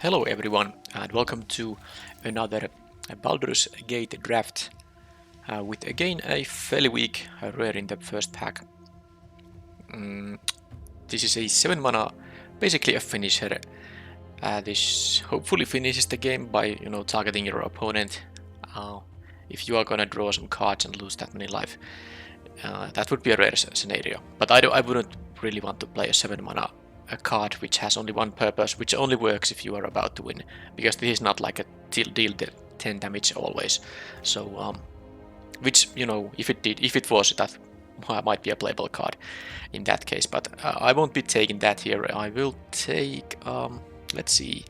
Hello everyone and welcome to another Baldur's Gate draft with again a fairly weak rare in the first pack. This is a 7 mana, basically a finisher. This hopefully finishes the game by targeting your opponent. If you are gonna draw some cards and lose that many life, that would be a rare scenario. But I wouldn't really want to play a 7 mana a card which has only one purpose, which only works if you are about to win, because this is not like a deal 10 damage always. So, which if it was, that might be a playable card in that case. But I won't be taking that here. I will take, let's see,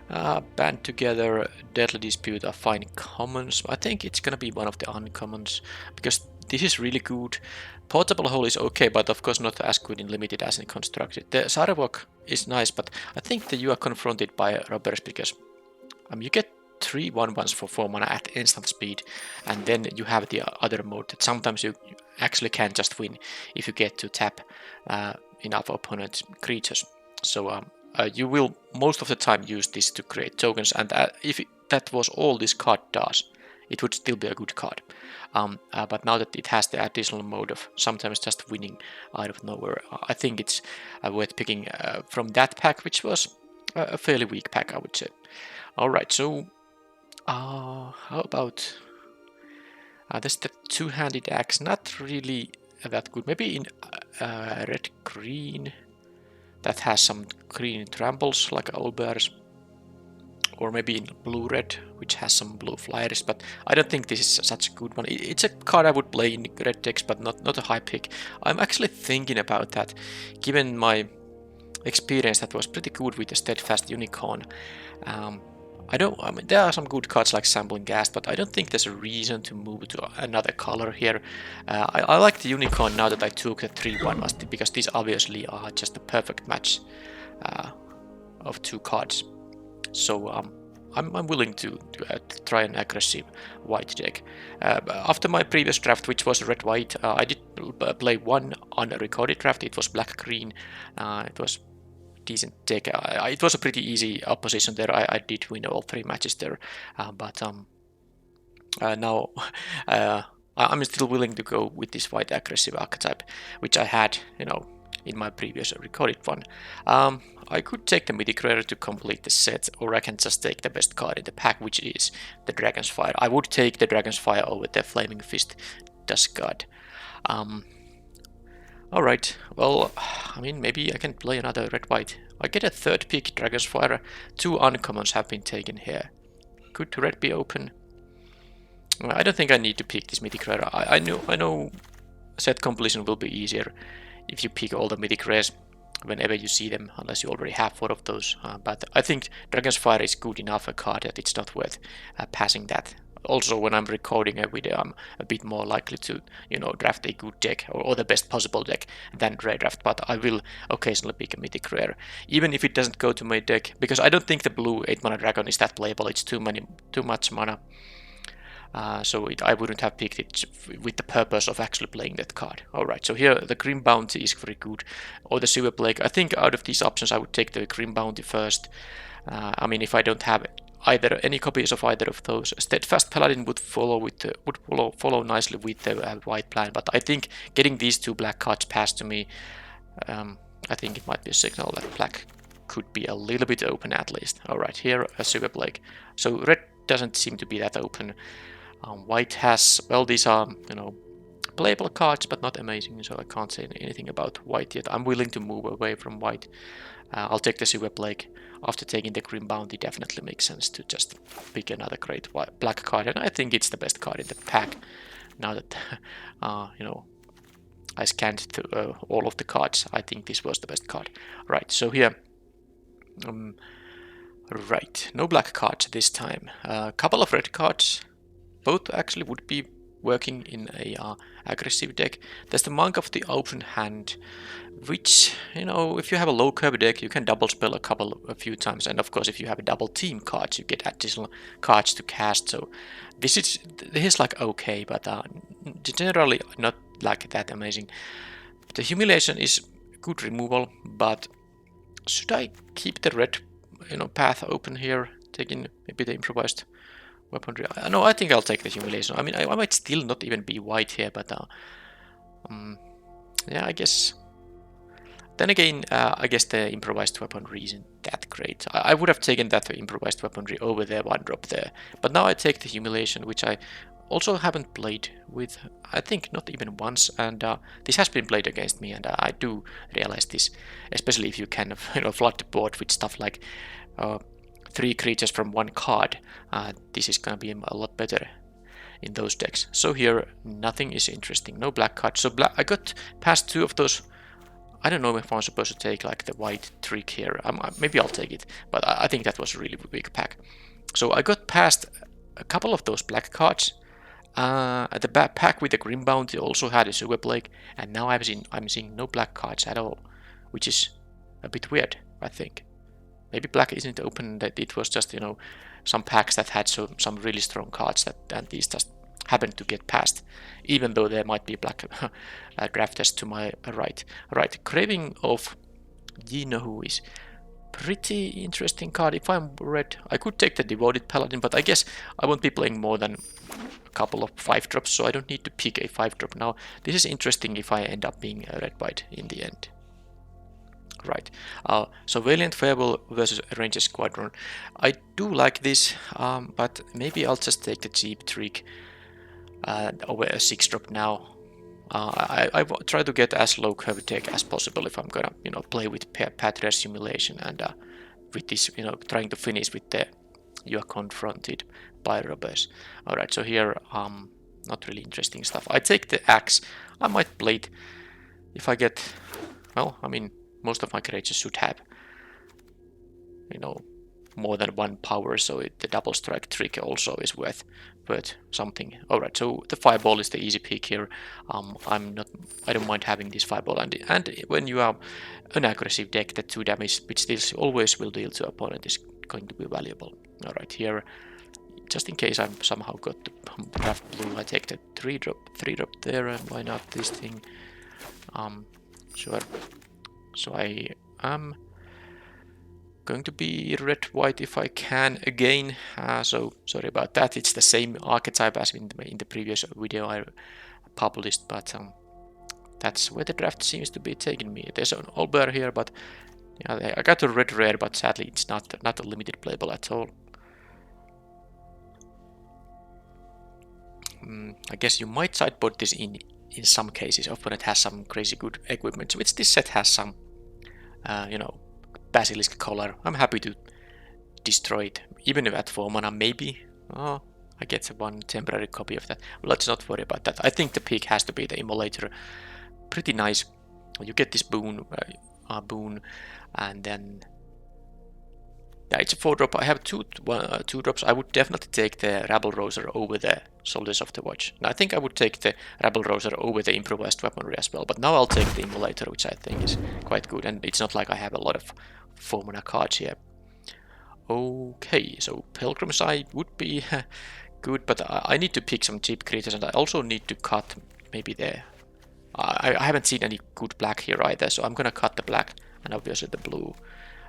Band Together, Deadly Dispute are fine commons. I think it's gonna be one of the uncommons because this is really good. Portable Hole is okay, but of course not as good in limited as in constructed. The Sarevok is nice, but I think that you are confronted by robbers because you get 3 1/1s for 4 mana at instant speed, and then you have the other mode that sometimes you actually can just win if you get to tap enough opponent creatures. So you will most of the time use this to create tokens, and if that was all this card does, it would still be a good card. But now that it has the additional mode of sometimes just winning out of nowhere, I think it's worth picking from that pack, which was a fairly weak pack, I would say. Alright, so how about there's the two-handed axe, not really that good. Maybe in red-green that has some green tramples like owlbears, or maybe in blue-red which has some blue flyers, but I don't think this is such a good one. It's a card I would play in red decks, but not a high pick. I'm actually thinking about that, given my experience that was pretty good with the Steadfast Unicorn. I mean, there are some good cards like Sampling Gas, but I don't think there's a reason to move to another color here. I like the Unicorn now that I took the 3/1 because these obviously are just a perfect match of two cards. So I'm willing to try an aggressive white deck. After my previous draft, which was red-white, I did play one unrecorded draft. It was black-green. It was decent deck. It was a pretty easy opposition there. I did win all 3 matches there, but now I'm still willing to go with this white aggressive archetype, which I had, in my previous recorded one. I could take the Mythic Rare to complete the set, or I can just take the best card in the pack, which is the Dragon's Fire. I would take the Dragon's Fire over the Flaming Fist Dust God. Alright, well, I mean, maybe I can play another red-white. I get a 3rd pick, Dragon's Fire. 2 uncommons have been taken here. Could red be open? I don't think I need to pick this Mythic Rare. I know set completion will be easier if you pick all the Mythic Rares whenever you see them, unless you already have 4 of those. But I think Dragon's Fire is good enough a card that it's not worth passing that. Also, when I'm recording a video, I'm a bit more likely to, draft a good deck or the best possible deck than rare draft. But I will occasionally pick a Mythic Rare, even if it doesn't go to my deck, because I don't think the blue 8-mana dragon is that playable. It's too much mana. So I wouldn't have picked it with the purpose of actually playing that card. Alright, so here the Grim Bounty is very good, or the Sewer Plague. I think out of these options I would take the Grim Bounty first. I mean, if I don't have any copies of either of those, Steadfast Paladin would follow nicely with the white plan. But I think getting these 2 black cards passed to me, I think it might be a signal that black could be a little bit open at least. Alright, here a Sewer Plague. So red doesn't seem to be that open. White has, well, these are, playable cards, but not amazing, so I can't say anything about white yet. I'm willing to move away from white. I'll take the Sewer Plague. After taking the Grim Bounty, definitely makes sense to just pick another great black card, and I think it's the best card in the pack. Now that, I scanned through all of the cards, I think this was the best card. Right, so here, right, no black cards this time. A couple of red cards. Both actually would be working in a aggressive deck. There's the Monk of the Open Hand, which, if you have a low curve deck, you can double spell a few times, and of course if you have a double team cards, you get additional cards to cast. So this is like okay, but generally not like that amazing. The Humiliation is good removal, but should I keep the red path open here, taking maybe the improvised weaponry. No, I think I'll take the humiliation. I mean, I might still not even be white here, but yeah, I guess. Then again, I guess the improvised weaponry isn't that great. I would have taken that improvised weaponry over the one drop there, but now I take the humiliation, which I also haven't played with, I think, not even once, and this has been played against me, and I do realize this, especially if you can flood the board with stuff like 3 creatures from 1 card. This is gonna be a lot better in those decks. So here, nothing is interesting, no black cards. So I got past 2 of those. I don't know if I'm supposed to take like the white trick here. Maybe I'll take it, but I think that was a really big pack. So I got past a couple of those black cards. The back pack with the Grim Bounty also had a Sewer Plague, and now I'm seeing no black cards at all, which is a bit weird, I think. Maybe black isn't open, that it was just, some packs that had some really strong cards and these just happened to get past, even though there might be black drafters to my right. Right, Craving of Ye-know-who is pretty interesting card. If I'm red, I could take the Devoted Paladin, but I guess I won't be playing more than a couple of 5-drops, so I don't need to pick a 5-drop now. This is interesting if I end up being a red-white in the end. Right, so Valiant Farewell versus Ranger Squadron. I do like this, but maybe I'll just take the cheap trick over a 6-drop now. I try to get as low curve deck as possible if I'm gonna play with Patriarch Simulation, and with this trying to finish with the You Are Confronted by Robbers. Alright, so here not really interesting stuff. I take the axe. I might play it if I get, well, I mean, most of my creatures should have more than 1 power, so the double strike trick also is worth something. Alright, so the fireball is the easy pick here. I don't mind having this fireball, and when you are an aggressive deck, the 2 damage which this always will deal to opponent is going to be valuable. Alright, here, just in case I'm somehow got to draft blue, I take the 3-drop there, and why not this thing? Sure. So I am going to be red-white if I can again, so sorry about that. It's the same archetype as in the previous video I published, but that's where the draft seems to be taking me. There's an Owlbear here, but yeah, I got a red rare, but sadly it's not a limited playable at all. I guess you might sideboard this in some cases. Opponent has some crazy good equipment, which this set has some, Basilisk Collar. I'm happy to destroy it, even if at 4 mana, maybe. Oh, I get 1 temporary copy of that. Let's not worry about that. I think the pick has to be the Immolator. Pretty nice. You get this boon, and then yeah, it's a 4-drop. I have 2 drops. I would definitely take the Rabble Rouser over the Soldiers of the Watch. Now, I think I would take the Rabble Rouser over the improvised weaponry as well, but now I'll take the Immolator, which I think is quite good, and it's not like I have a lot of 4 mana cards here. Okay, so Pilgrim's Eye would be good, but I need to pick some cheap creatures, and I also need to cut maybe the... I haven't seen any good black here either, so I'm gonna cut the black and obviously the blue.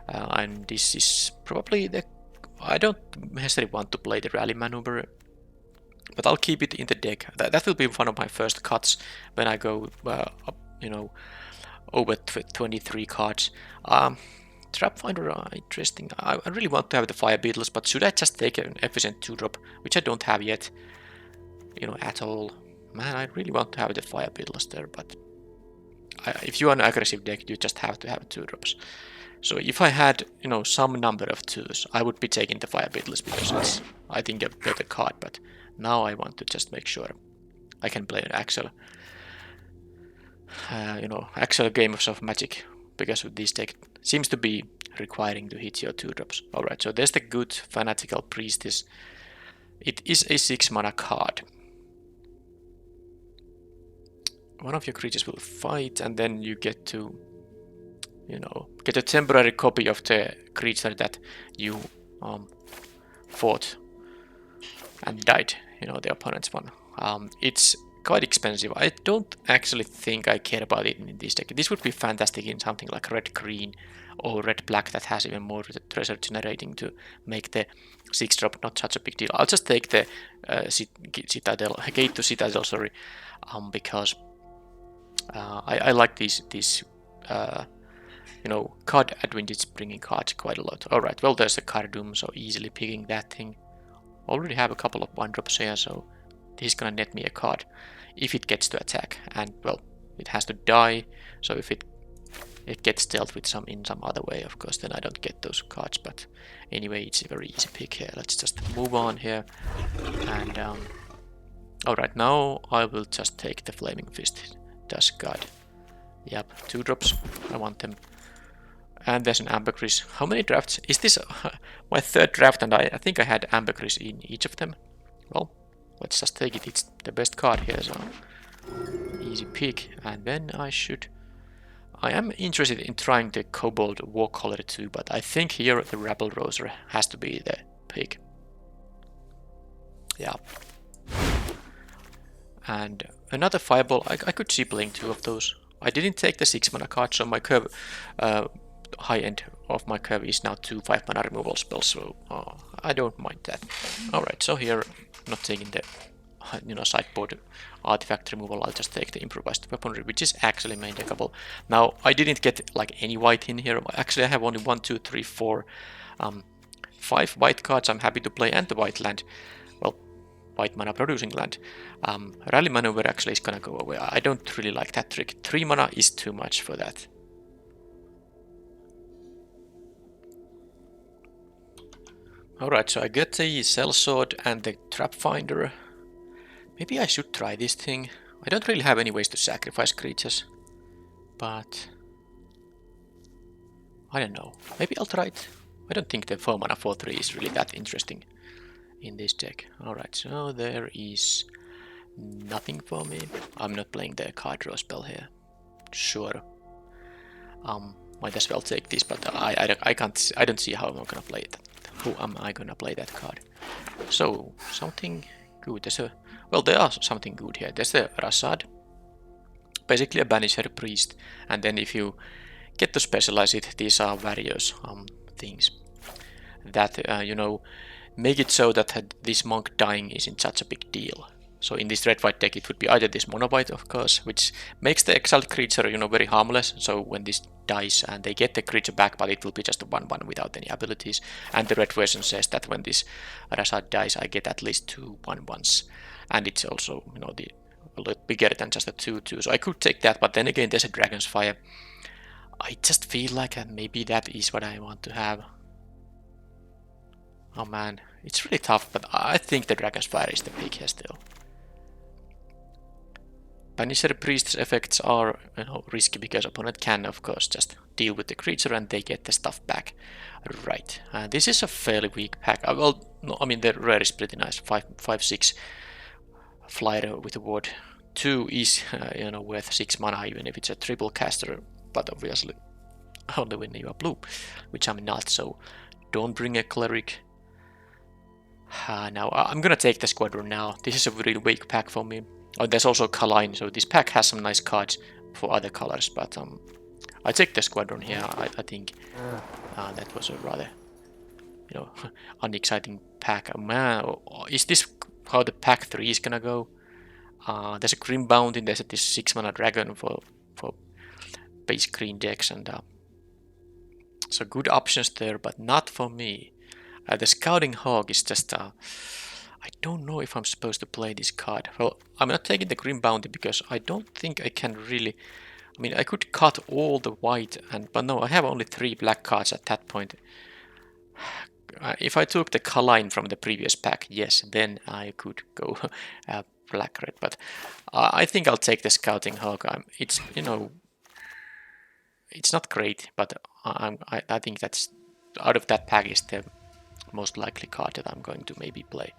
And this is probably the... I don't necessarily want to play the Rally Maneuver, but I'll keep it in the deck. That will be one of my first cuts when I go, over 23 cards. Trapfinder, interesting. I really want to have the Fire Beetles, but should I just take an efficient 2-drop, which I don't have yet, at all? Man, I really want to have the Fire Beetles there, but if you are an aggressive deck, you just have to have 2-drops. So if I had, some number of 2s, I would be taking the Fire Beetles because it's, I think, a better card, but now I want to just make sure I can play an actual, actual game of Magic, because this deck seems to be requiring to hit your 2-drops. Alright, so there's the good Fanatical Priestess. It is a 6 mana card. One of your creatures will fight, and then you get to, get a temporary copy of the creature that you fought and died, the opponent's one. It's quite expensive. I don't actually think I care about it in this deck. This would be fantastic in something like red-green or red-black that has even more treasure generating to make the 6-drop not such a big deal. I'll just take the Citadel, Gate to Citadel, sorry, because I like these you know, card advantage bringing cards quite a lot. Alright, well there's a Cardum, so easily picking that thing. Already have a couple of 1-drops here, so this is gonna net me a card if it gets to attack. And well, it has to die, so if it gets dealt with in some other way, of course, then I don't get those cards. But anyway, it's a very easy pick here. Let's just move on here. And alright, now I will just take the Flaming Fist. Does God. Yep, 2-drops. I want them. And there's an Ambergris. How many drafts? Is this my 3rd draft, and I think I had Ambergris in each of them? Well, let's just take it. It's the best card here, so easy pick. And then I am interested in trying the Kobold War Color too, but I think here the Rabble Rouser has to be the pick. Yeah. And another Fireball. I could see playing 2 of those. I didn't take the 6-mana card, so my curve, high end of my curve is now 2 5-mana removal spells, so I don't mind that. Alright, so here, not taking the sideboard artifact removal, I'll just take the improvised weaponry, which is actually main deckable. Now, I didn't get like any white in here. Actually, I have only 1, 2, 3, 4, 5 white cards I'm happy to play, and the white land. Well, white mana producing land. Rally Maneuver actually is gonna go away. I don't really like that trick. 3 mana is too much for that. Alright, so I get the Sellsword and the Trap Finder. Maybe I should try this thing. I don't really have any ways to sacrifice creatures, but I don't know. Maybe I'll try it. I don't think the 4 mana 4/3 is really that interesting in this deck. Alright, so there is nothing for me. I'm not playing the card draw spell here. Sure. Might as well take this, but I don't see how I'm gonna play it. Who am I gonna play that card? So something good. Well, there are something good here. There's the Rasad, basically a Banisher Priest, and then if you get to specialize it, these are various things that make it so that this monk dying isn't such a big deal. So in this red-white deck, it would be either this mono-white, of course, which makes the exiled creature, very harmless. So when this dies and they get the creature back, but it will be just a 1/1 without any abilities. And the red version says that when this Rasad dies, I get at least 2 1/1s. And it's also, a lot bigger than just a 2/2. So I could take that, but then again, there's a Dragon's Fire. I just feel like maybe that is what I want to have. Oh man, it's really tough, but I think the Dragon's Fire is the pick here still. Banisher Priest's effects are risky because opponent can, of course, just deal with the creature and they get the stuff back. Right, this is a fairly weak pack. Well, no, I mean the rare is pretty nice. 5/6 flyer with a ward. 2 is worth 6 mana even if it's a triple caster, but obviously only when you are blue, which I'm not. So don't bring a cleric. Now I'm gonna take the squadron now. This is a really weak pack for me. Oh, there's also Kaline, so this pack has some nice cards for other colors, but I take the squadron here. I think that was a rather unexciting pack. Man, is this how the pack 3 is gonna go? There's a Grim Bounty, there's this 6-mana dragon for base green decks, and so good options there, but not for me. The Scouting Hawk is just I don't know if I'm supposed to play this card. Well, I'm not taking the Grim Bounty because I don't think I can really. I mean, I could cut all the white, but no, I have only 3 black cards at that point. If I took the Kaline from the previous pack, yes, then I could go black-red. But I think I'll take the Scouting Hawk. It's it's not great, but I think that's out of that pack is the most likely card that I'm going to maybe play.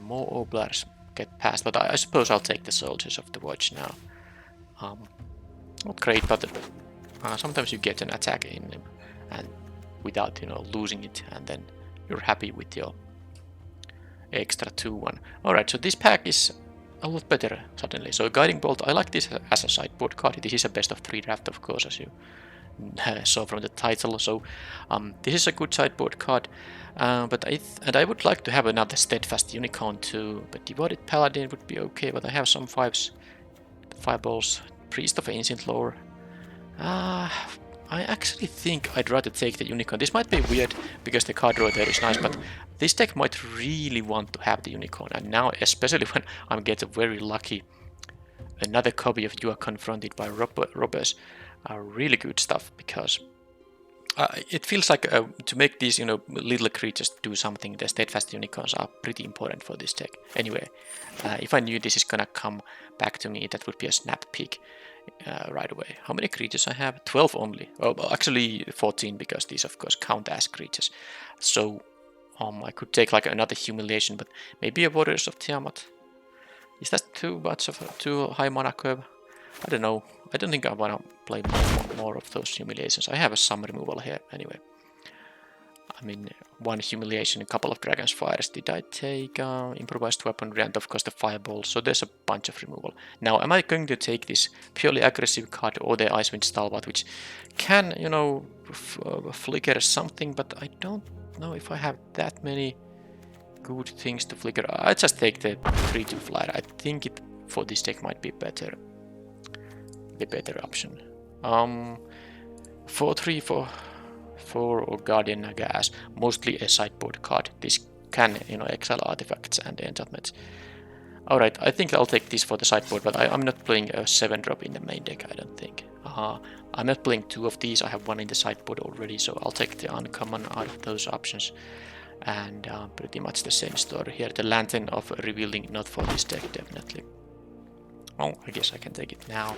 More Oblars get past, but I suppose I'll take the Soldiers of the Watch now. Not great, but sometimes you get an attack in them and without losing it, and then you're happy with your extra 2/1. Alright, so this pack is a lot better suddenly. So Guiding Bolt, I like this as a sideboard card. This is a best of 3 draft, of course, as you saw from the title. So this is a good sideboard card. But I would like to have another Steadfast Unicorn too. But Devoted Paladin would be okay. But I have some fireballs. Priest of Ancient Lore. I actually think I'd rather take the Unicorn. This might be weird because the card draw there is nice, but this deck might really want to have the Unicorn. And now, especially when I'm getting very lucky, another copy of You Are Confronted by robbers are really good stuff, because it feels like to make these, little creatures do something, the Steadfast Unicorns are pretty important for this deck. Anyway, if I knew this is gonna come back to me, that would be a snap peek right away. How many creatures I have? 12 only. Well, actually 14, because these of course count as creatures. So I could take like another Humiliation, but maybe a Warriors of Tiamat. Is that too much of too high mana curve? I don't know. I don't think I want to play more of those Humiliations. I have some removal here anyway. I mean, one Humiliation, a couple of Dragon's Fires. Did I take Improvised Weaponry and of course the Fireball? So there's a bunch of removal. Now, am I going to take this purely aggressive card or the Icewind Stalwart, which can, flicker something, but I don't know if I have that many good things to flicker. I just take the 3-2 flyer. I think it for this deck might be better. The better option. 4-3 for or Guardian Gas, mostly a sideboard card. This can, exile artifacts and enchantments. Alright, I think I'll take this for the sideboard, but I'm not playing a 7-drop in the main deck, I don't think. I'm not playing 2 of these, I have one in the sideboard already, so I'll take the uncommon out of those options. And pretty much the same story here. The Lantern of Revealing, not for this deck, definitely. Oh, I guess I can take it now.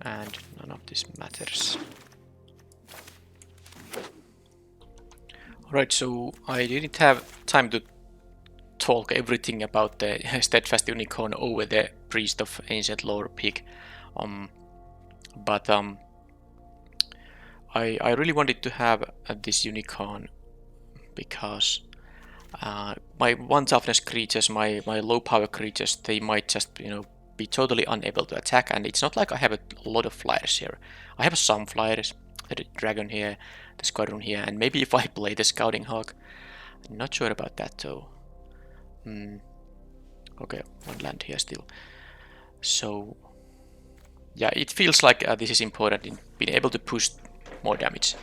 And none of this matters. Alright, so I didn't have time to talk everything about the Steadfast Unicorn over the Priest of Ancient Lore pick. But I really wanted to have this Unicorn because my 1 toughness creatures, my low power creatures, they might just, be totally unable to attack, and it's not like I have a lot of flyers here. I have some flyers, the dragon here, the squadron here, and maybe if I play the Scouting Hawk. I'm not sure about that though. Okay, 1 land here still. So yeah, it feels like this is important in being able to push more damage.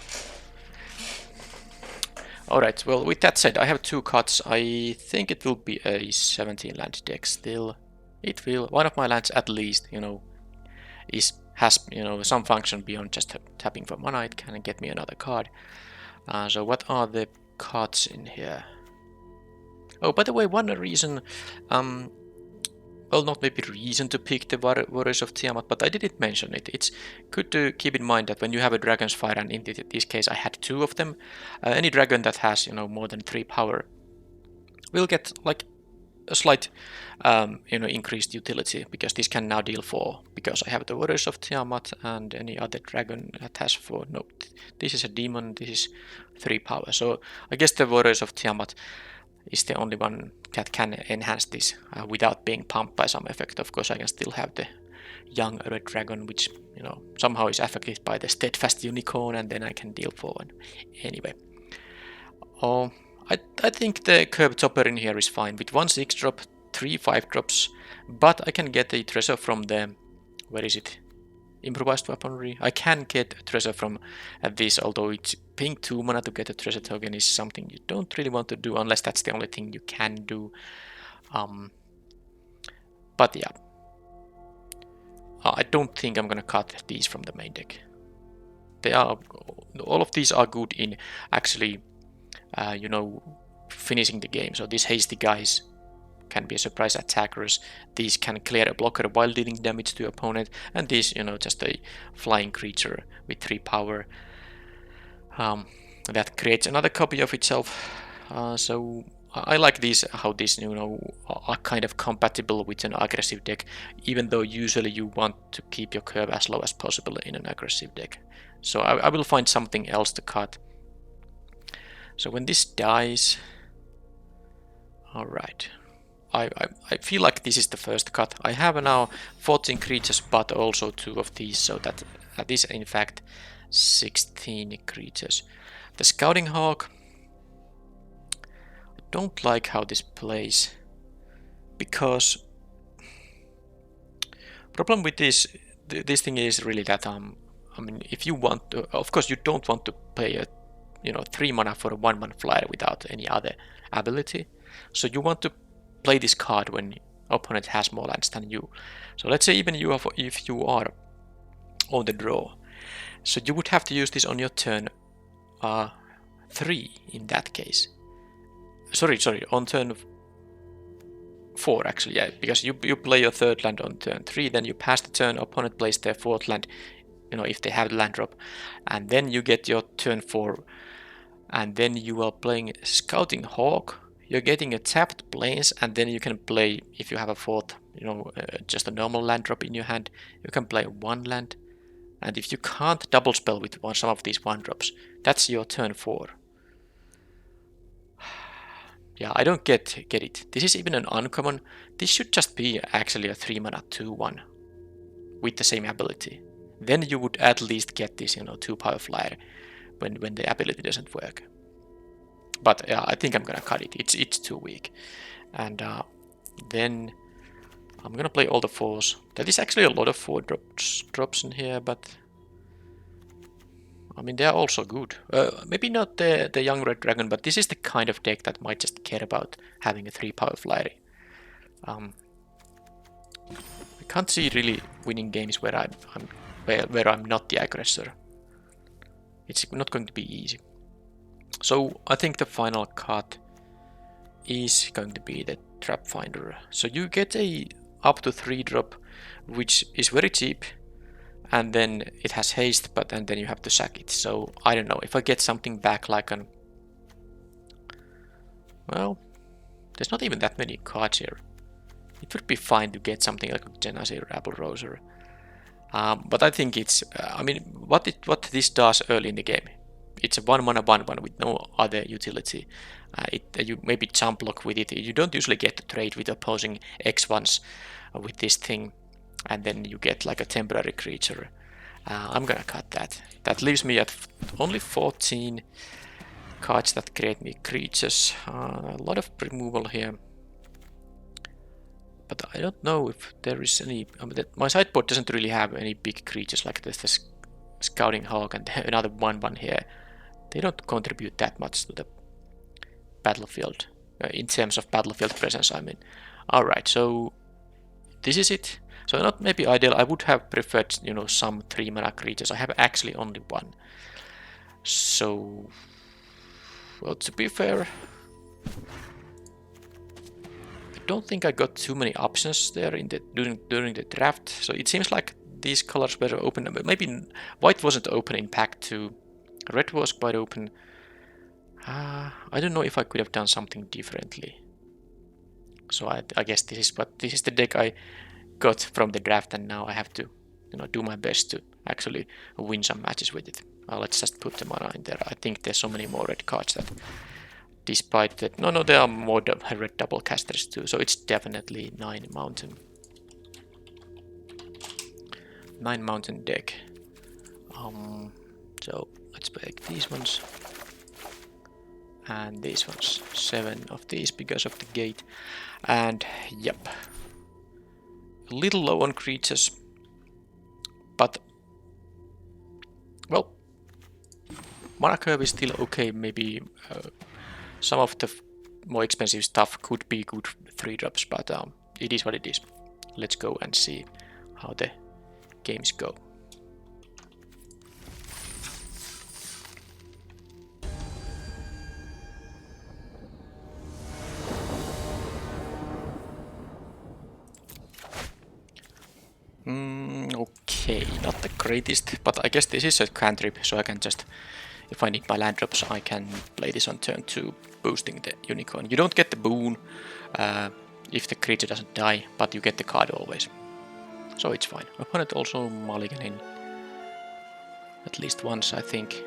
Alright, well, with that said, I have 2 cuts. I think it will be a 17 land deck still. It will. One of my lands at least, has some function beyond just tapping for mana. It can get me another card. So what are the cards in here? Oh, by the way, one reason, well, not maybe reason to pick the Warriors of Tiamat, but I didn't mention it. It's good to keep in mind that when you have a Dragon's Fire, and in this case I had 2 of them, any dragon that has, more than 3 power will get like a slight, increased utility, because this can now deal 4, because I have the Warriors of Tiamat, and any other dragon that has 4. No, this is a demon, this is 3 power. So I guess the Warriors of Tiamat is the only one that can enhance this without being pumped by some effect. Of course, I can still have the young red dragon, which somehow is affected by the Steadfast Unicorn, and then I can deal 4 one. Anyway, I think the curb chopper in here is fine with 1 6-drop, 3 5-drops, but I can get the treasure from the, where is it? Improvised Weaponry. I can get a treasure from this, although it's paying 2 mana to get a treasure token is something you don't really want to do unless that's the only thing you can do. But yeah, I don't think I'm gonna cut these from the main deck. All of these are good in actually, finishing the game. So these hasty guys can be a surprise attackers. These can clear a blocker while dealing damage to your opponent, and this, just a flying creature with 3 power that creates another copy of itself. So I like these, how these, are kind of compatible with an aggressive deck, even though usually you want to keep your curve as low as possible in an aggressive deck. So I will find something else to cut. So when this dies, alright. I feel like this is the first cut. I have now 14 creatures, but also 2 of these, so that this in fact 16 creatures. The Scouting Hawk. I don't like how this plays, because problem with this thing is really that I mean, if you want to, of course, you don't want to pay a 3 mana for a 1/1 flyer without any other ability. So you want to play this card when opponent has more lands than you. So let's say even if you are on the draw, so you would have to use this on your turn 3 in that case. Sorry, on turn 4 actually, yeah, because you play your 3rd land on turn 3, then you pass the turn, opponent plays their 4th land, if they have the land drop, and then you get your turn 4, and then you are playing Scouting Hawk. You're getting a tapped plains, and then you can play, if you have a 4th, just a normal land drop in your hand, you can play 1 land, and if you can't double spell with some of these 1-drops, that's your turn 4. Yeah, I don't get it. This is even an uncommon. This should just be actually a 3 mana 2/1 with the same ability. Then you would at least get this 2 power flyer when the ability doesn't work. But yeah, I think I'm gonna cut it. It's too weak. And then I'm gonna play all the 4s. That is actually a lot of 4 drops in here, but I mean, they are also good. Maybe not the Young Red Dragon, but this is the kind of deck that might just care about having a 3 power flyer. I can't see really winning games where I'm not the aggressor. It's not going to be easy. So I think the final card is going to be the Trap Finder. So you get a up to 3 drop, which is very cheap. And then it has haste, and then you have to sack it. So I don't know if I get something back like well, there's not even that many cards here. It would be fine to get something like a Genasi or Apple Rose, but I think it's I mean, what this does early in the game, it's a 1 mana 1/1 with no other utility. You maybe jump block with it. You don't usually get to trade with opposing X1s with this thing. And then you get like a temporary creature. I'm gonna cut that. That leaves me at only 14 cards that create me creatures. A lot of removal here. But I don't know if there is any... my sideboard doesn't really have any big creatures like this Scouting Hawk and another 1/1 here. They don't contribute that much to the battlefield. In terms of battlefield presence, I mean. Alright, so this is it. So not maybe ideal. I would have preferred, some 3 mana creatures. I have actually only 1. So, well, to be fair, I don't think I got too many options there during the draft. So it seems like these colors were open. Maybe white wasn't open in pack 2. Red was quite open. I don't know if I could have done something differently. So I guess this is the deck I got from the draft, and now I have to do my best to actually win some matches with it. Let's just put the mana in there. I think there's so many more red cards that despite that, no, there are more red double casters too, so it's definitely 9 mountain deck. So let's break these ones and these ones. 7 of these because of the gate, and yep. A little low on creatures, but well, mana curve is still okay. Maybe some of the more expensive stuff could be good 3-drops, but it is what it is. Let's go and see how the games go. Okay, not the greatest, but I guess this is a cantrip, so I can just, if I need my land drops, I can play this on turn 2, boosting the unicorn. You don't get the boon if the creature doesn't die, but you get the card always. So it's fine. Opponent also mulliganing at least once, I think.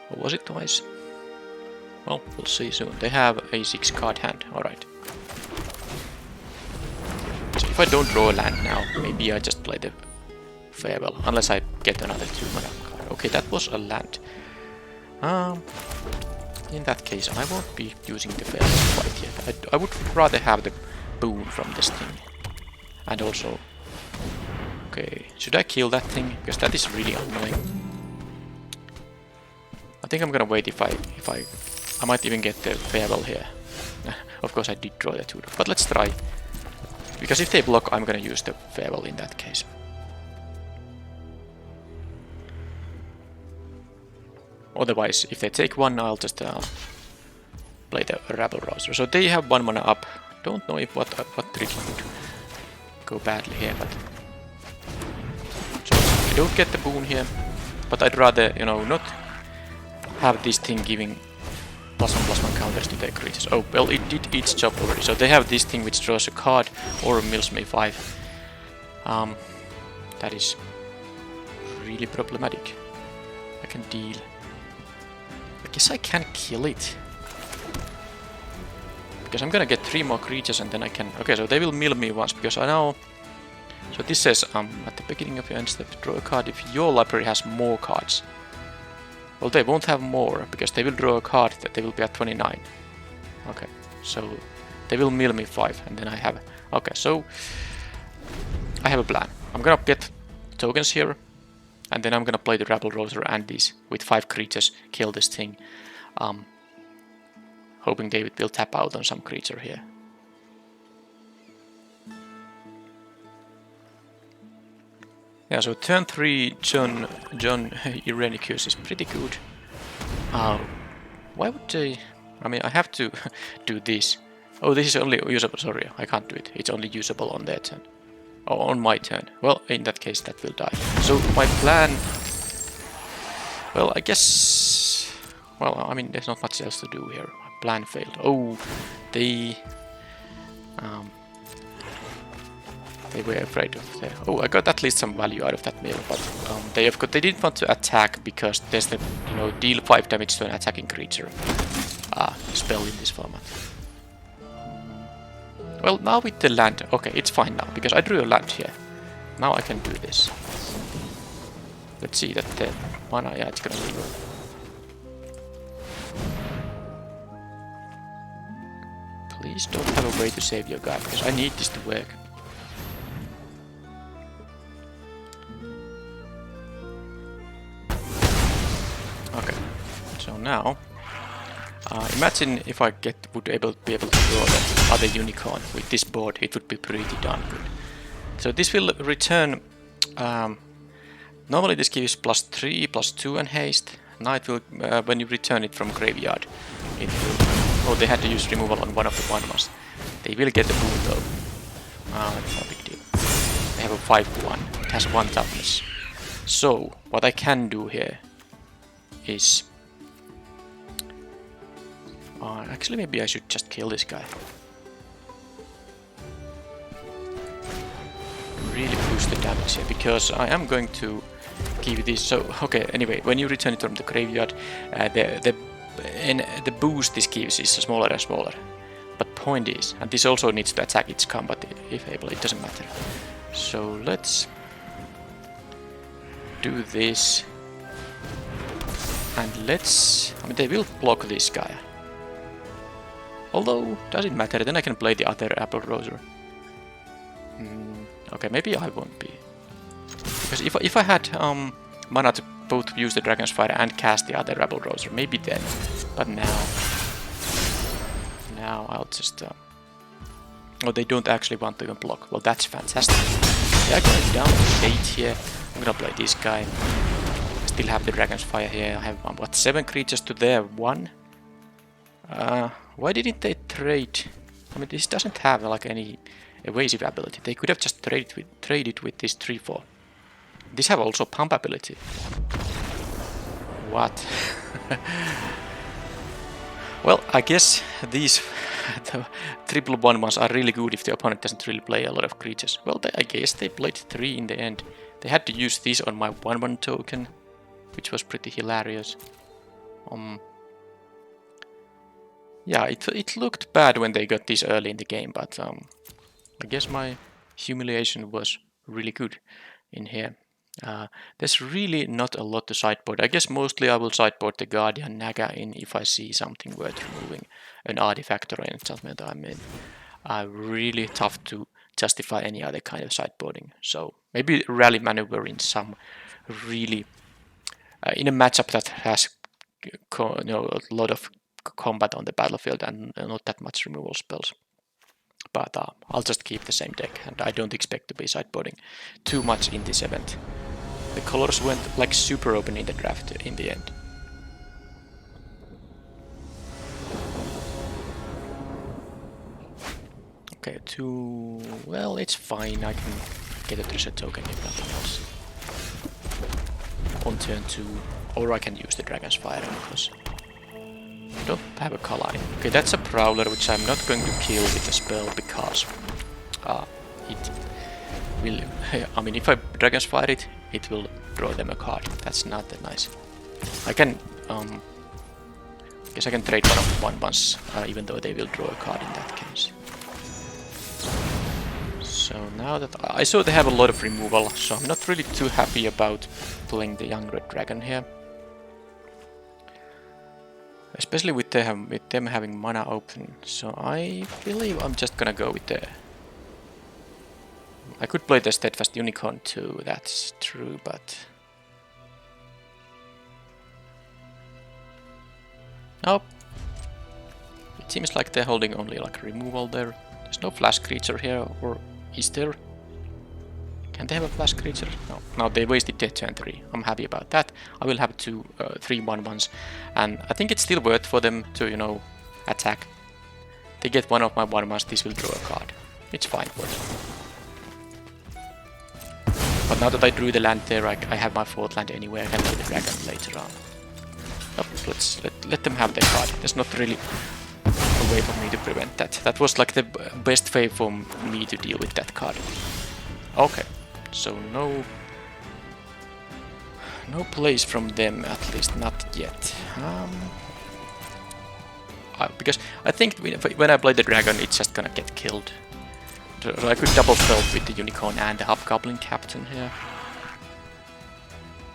Or was it twice? Well, we'll see soon. They have a 6-card hand, alright. So if I don't draw a land now, maybe I just play the Farewell, unless I get another 2 mana card. Okay, that was a land. In that case, I won't be using the failure quite yet. I would rather have the boon from this thing. And also... Okay, should I kill that thing? Because that is really annoying. I think I'm gonna wait if I might even get the farewell here. Of course I did draw the tutor, but let's try. Because if they block, I'm gonna use the farewell in that case. Otherwise, if they take one, I'll just play the Rabble Rouser. So they have 1 mana up. Don't know if what trick would go badly here, but... So I don't get the boon here, but I'd rather, you know, not have this thing giving +1/+1 counters to their creatures. Oh, well, it did its job already. So they have this thing which draws a card or mills me 5. That is really problematic. I can deal. I guess I can kill it. Because I'm gonna get 3 more creatures and then I can... Okay, so they will mill me once, because I know... So this says, at the beginning of your end step, draw a card if your library has more cards. Well, they won't have more, because they will draw a card that they will be at 29. Okay, so they will mill me 5, and then I have... Okay, so I have a plan. I'm gonna get tokens here, and then I'm gonna play the Rabble Rouser and these with 5 creatures, kill this thing. Hoping David will tap out on some creature here. Yeah, so turn 3 John Irenicus is pretty good. Why would they... I mean, I have to do this. Oh, this is only usable, sorry, I can't do it. It's only usable on their turn. Or on my turn. Well, in that case, that will die. So my plan... Well, I guess... Well, I mean, there's not much else to do here. My plan failed. Oh, they were afraid of the... Oh, I got at least some value out of that mill, but they didn't want to attack because there's the, you know, deal 5 damage to an attacking creature spell in this format. Well, now with the land, okay, it's fine now, because I drew a land here. Now I can do this. Let's see that the mana, yeah, it's gonna leave. Please don't have a way to save your guy, because I need this to work. Okay, so now, imagine if I would be able to draw the other unicorn with this board, it would be pretty darn good. So this will return, normally this gives +3, +2 and haste. Now it will, when you return it from graveyard, it will, oh, they had to use removal on one of the 1/1s. They will get the boon though. It's no big deal. They have a 5/1, it has 1 toughness. So, what I can do here is... actually, maybe I should just kill this guy. Really boost the damage here, because I am going to give this... So, okay, anyway, when you return it from the graveyard, the boost this gives is smaller and smaller. But point is, and this also needs to attack its combat if able, it doesn't matter. So let's do this. And let's... I mean, they will block this guy. Although, doesn't matter, then I can play the other Rabble Rouser. Okay, maybe I won't be. Because if I had mana to both use the Dragon's Fire and cast the other Rabble Rouser, maybe then. But now I'll just... Oh, they don't actually want to even block. Well, that's fantastic. Yeah, I'm going down to 8 here. I'm gonna play this guy. I still have the Dragon's Fire here. I have, what, 7 creatures to their 1? Why didn't they trade? I mean, this doesn't have like any evasive ability. They could have just traded with this 3/4. These have also pump ability. What? Well, I guess these the triple 1/1s are really good if the opponent doesn't really play a lot of creatures. Well, I guess they played 3 in the end. They had to use this on my 1/1 token, which was pretty hilarious. Yeah, it looked bad when they got this early in the game, but I guess my humiliation was really good in here. There's really not a lot to sideboard. I guess mostly I will sideboard the Guardian Naga in if I see something worth removing. An artifact or an enchantment, I mean. Really tough to justify any other kind of sideboarding. So maybe rally maneuver in some really... in a matchup that has a lot of combat on the battlefield and not that much removal spells. But I'll just keep the same deck, and I don't expect to be sideboarding too much in this event. The colors went like super open in the draft in the end. Okay, well, it's fine, I can get a treasure token if nothing else. On turn 2, or I can use the Dragon's Fire because I don't have a color. Okay, that's a Prowler which I'm not going to kill with a spell because it will... I mean, if I Dragon's Fire it, it will draw them a card. That's not that nice. I can... guess I can trade one of 1/1s, even though they will draw a card in that case. So now that I saw they have a lot of removal, so I'm not really too happy about playing the young red dragon here. Especially with them having mana open, so I believe I'm just gonna go with the... I could play the Steadfast Unicorn too, that's true, but... Nope. It seems like they're holding only like removal there. There's no flash creature here, or is there? Can they have a flash creature? No. No, they wasted their turn 3. I'm happy about that. I will have 3 1/1s, and I think it's still worth for them to, you know, attack. They get one of my 1/1s, this will draw a card. It's fine for them. But now that I drew the land there, I have my 4th land anyway, I can play the dragon later on. Oh, let's let them have their card. There's not really a way for me to prevent that. That was like the best way for me to deal with that card. Okay, so no plays from them, at least not yet. Because I think when I play the dragon, it's just gonna get killed. So I could double stealth with the unicorn and the hobgoblin captain here.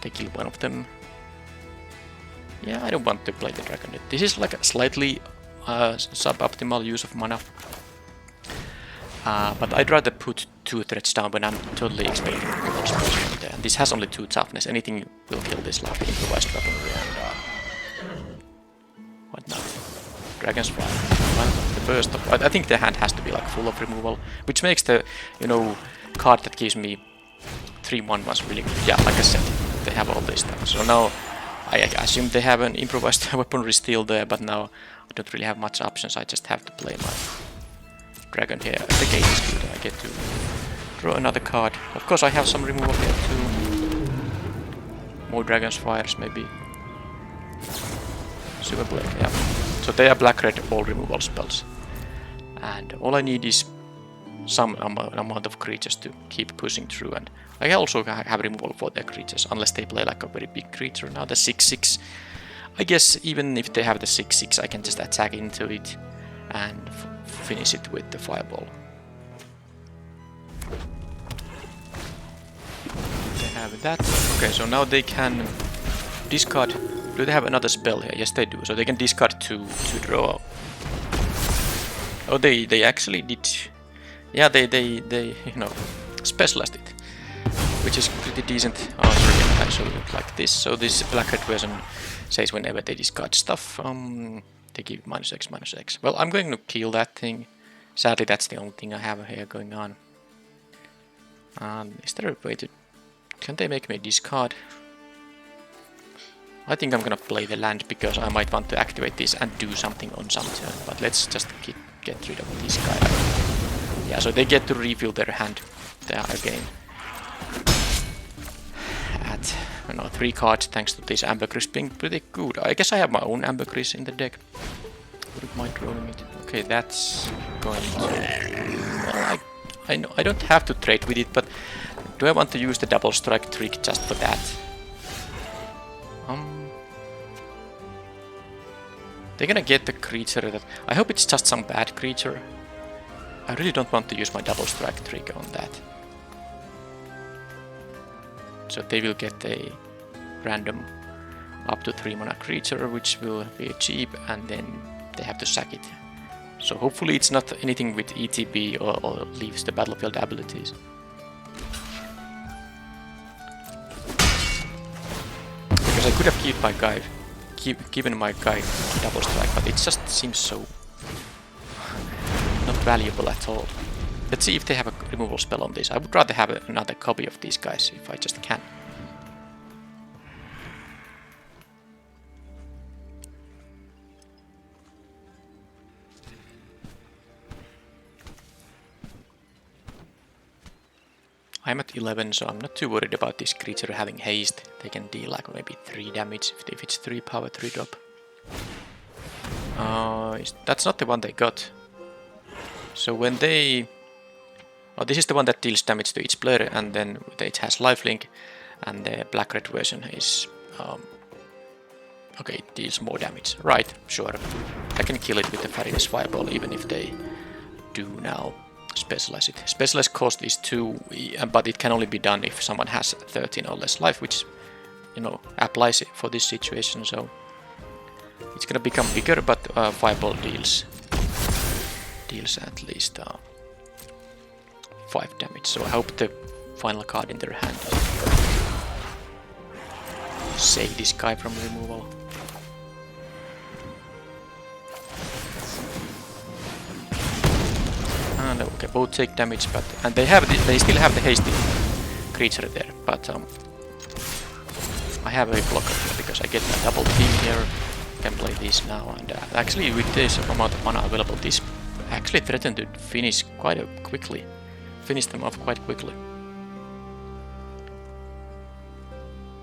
They kill one of them. Yeah, I don't want to play the dragon. This is like a slightly suboptimal use of mana. But I'd rather put 2 threats down when I'm totally expecting removal spells from there. And this has only 2 toughness. Anything will kill this, like improvised weaponry and whatnot. Dragon's Fire. Well, the first of... I think the hand has to be like full of removal, which makes the, you know, card that gives me 3 1/1s really good. Yeah, like I said, they have all this stuff. So now I assume they have an improvised weaponry still there, but now I don't really have much options. I just have to play my dragon here. The game is good. I get to draw another card. Of course, I have some removal here too. More Dragon's Fires, maybe. Super Blade, yeah. So they are black-red all removal spells. And all I need is some amount of creatures to keep pushing through. And I also have removal for their creatures, unless they play like a very big creature. Now the 6/6. I guess even if they have the 6/6, I can just attack into it and finish it with the fireball. They have that. Okay, so now they can discard. Do they have another spell here? Yes, they do. So they can discard to draw. Oh, they actually did. Yeah, they you know, specialized it, which is pretty decent. Oh, sorry, I show it like this. So this black-red version says whenever they discard stuff, they give -X/-X. Well, I'm going to kill that thing. Sadly, that's the only thing I have here going on. Is there a way to... Can they make me discard? I think I'm gonna play the land because I might want to activate this and do something on some turn. But let's just get rid of this guy. Yeah, so they get to refill their hand there again. At 3 cards thanks to this ambergris being pretty good. I guess I have my own ambergris in the deck. Wouldn't mind rolling it. Okay, that's going to... Well, I know I don't have to trade with it, but do I want to use the double strike trick just for that? They're gonna get the creature that... I hope it's just some bad creature. I really don't want to use my double strike trick on that. So they will get a random up to 3 mana creature, which will be cheap, and then they have to sack it. So hopefully it's not anything with ETB or leaves the battlefield abilities. Because I could have given my guy double strike, but it just seems so not valuable at all. Let's see if they have a removal spell on this. I would rather have another copy of these guys if I just can. I'm at 11, so I'm not too worried about this creature having haste. They can deal like maybe 3 damage if it's 3 power, 3 drop. That's not the one they got. So when they... Oh, this is the one that deals damage to each player, and then it has lifelink, and the black-red version is... okay, it deals more damage. Right, sure. I can kill it with the Farius Fireball, even if they do now specialize it. Specialize cost is 2, but it can only be done if someone has 13 or less life, which, you know, applies for this situation, so it's gonna become bigger, but Fireball deals at least 5 damage, so I hope the final card in their hand save this guy from removal. And okay, both take damage, but and they still have the hasty creature there, but I have a blocker here because I get a double team here. Can play this now, and actually with this amount of mana available, this actually threatened to finish quickly. Finish them off quite quickly.